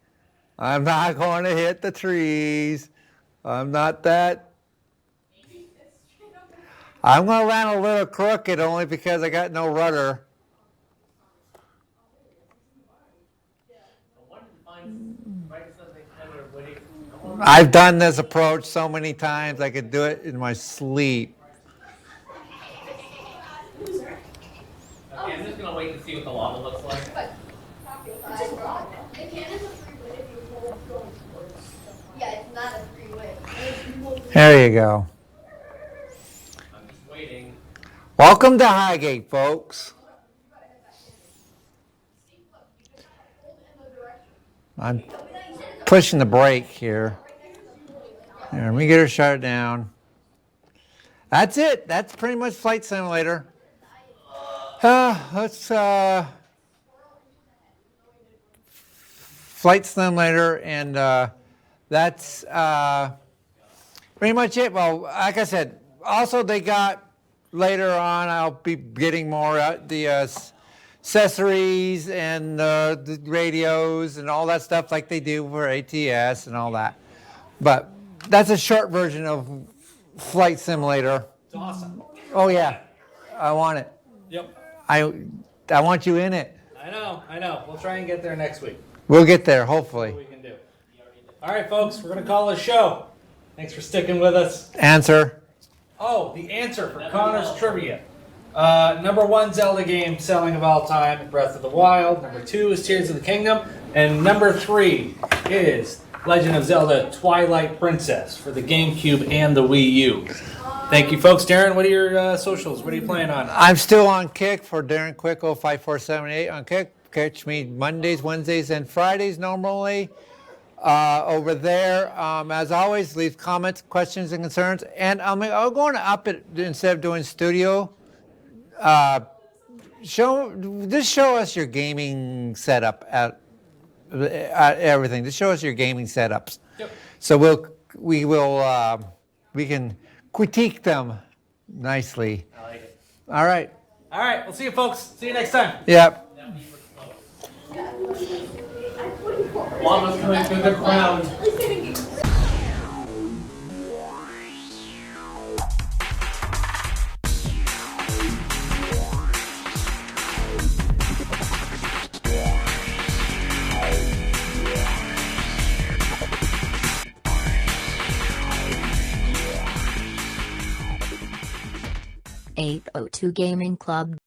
I'm not going to hit the trees. I'm not that. I'm going to land a little crooked only because I got no rudder. I've done this approach so many times I could do it in my sleep. Okay, I'm just gonna wait and see what the lava looks like. It's just lava. It can is a freeway if you hold going towards. Yeah, it's not a freeway. There you go. I'm just waiting. Welcome to Highgate, folks. I'm pushing the brake here. Here, let me get her shut down. That's it. That's pretty much Flight Simulator. Let's Flight Simulator, and that's pretty much it. Well, like I said, also they got later on. I'll be getting more the accessories and the radios and all that stuff like they do for ATS and all that. But that's a short version of Flight Simulator. It's awesome. Oh yeah, I want it. Yep. I want you in it. I know. We'll try and get there next week. We'll get there, What hopefully. we can do. All right, folks, we're going to call it a show. Thanks for sticking with us. Answer. Oh, the answer for Connor's trivia. Number 1 Zelda game selling of all time, Breath of the Wild. Number 2 is Tears of the Kingdom. And number 3 is Legend of Zelda Twilight Princess for the GameCube and the Wii U. Thank you, folks. Darren, what are your socials? What are you playing on? I'm still on Kick for Darren Quicko 5478 on Kick. Catch me Mondays, Wednesdays, and Fridays normally over there. As always, leave comments, questions, and concerns. And I'm going to up it instead of doing studio. Show us your gaming setup at everything. Just show us your gaming setups. Yep. So we can critique them nicely. I like it. All right. All right, we'll see you, folks. See you next time. Yep. Lava's coming through the ground. Eight 802 Gaming Club.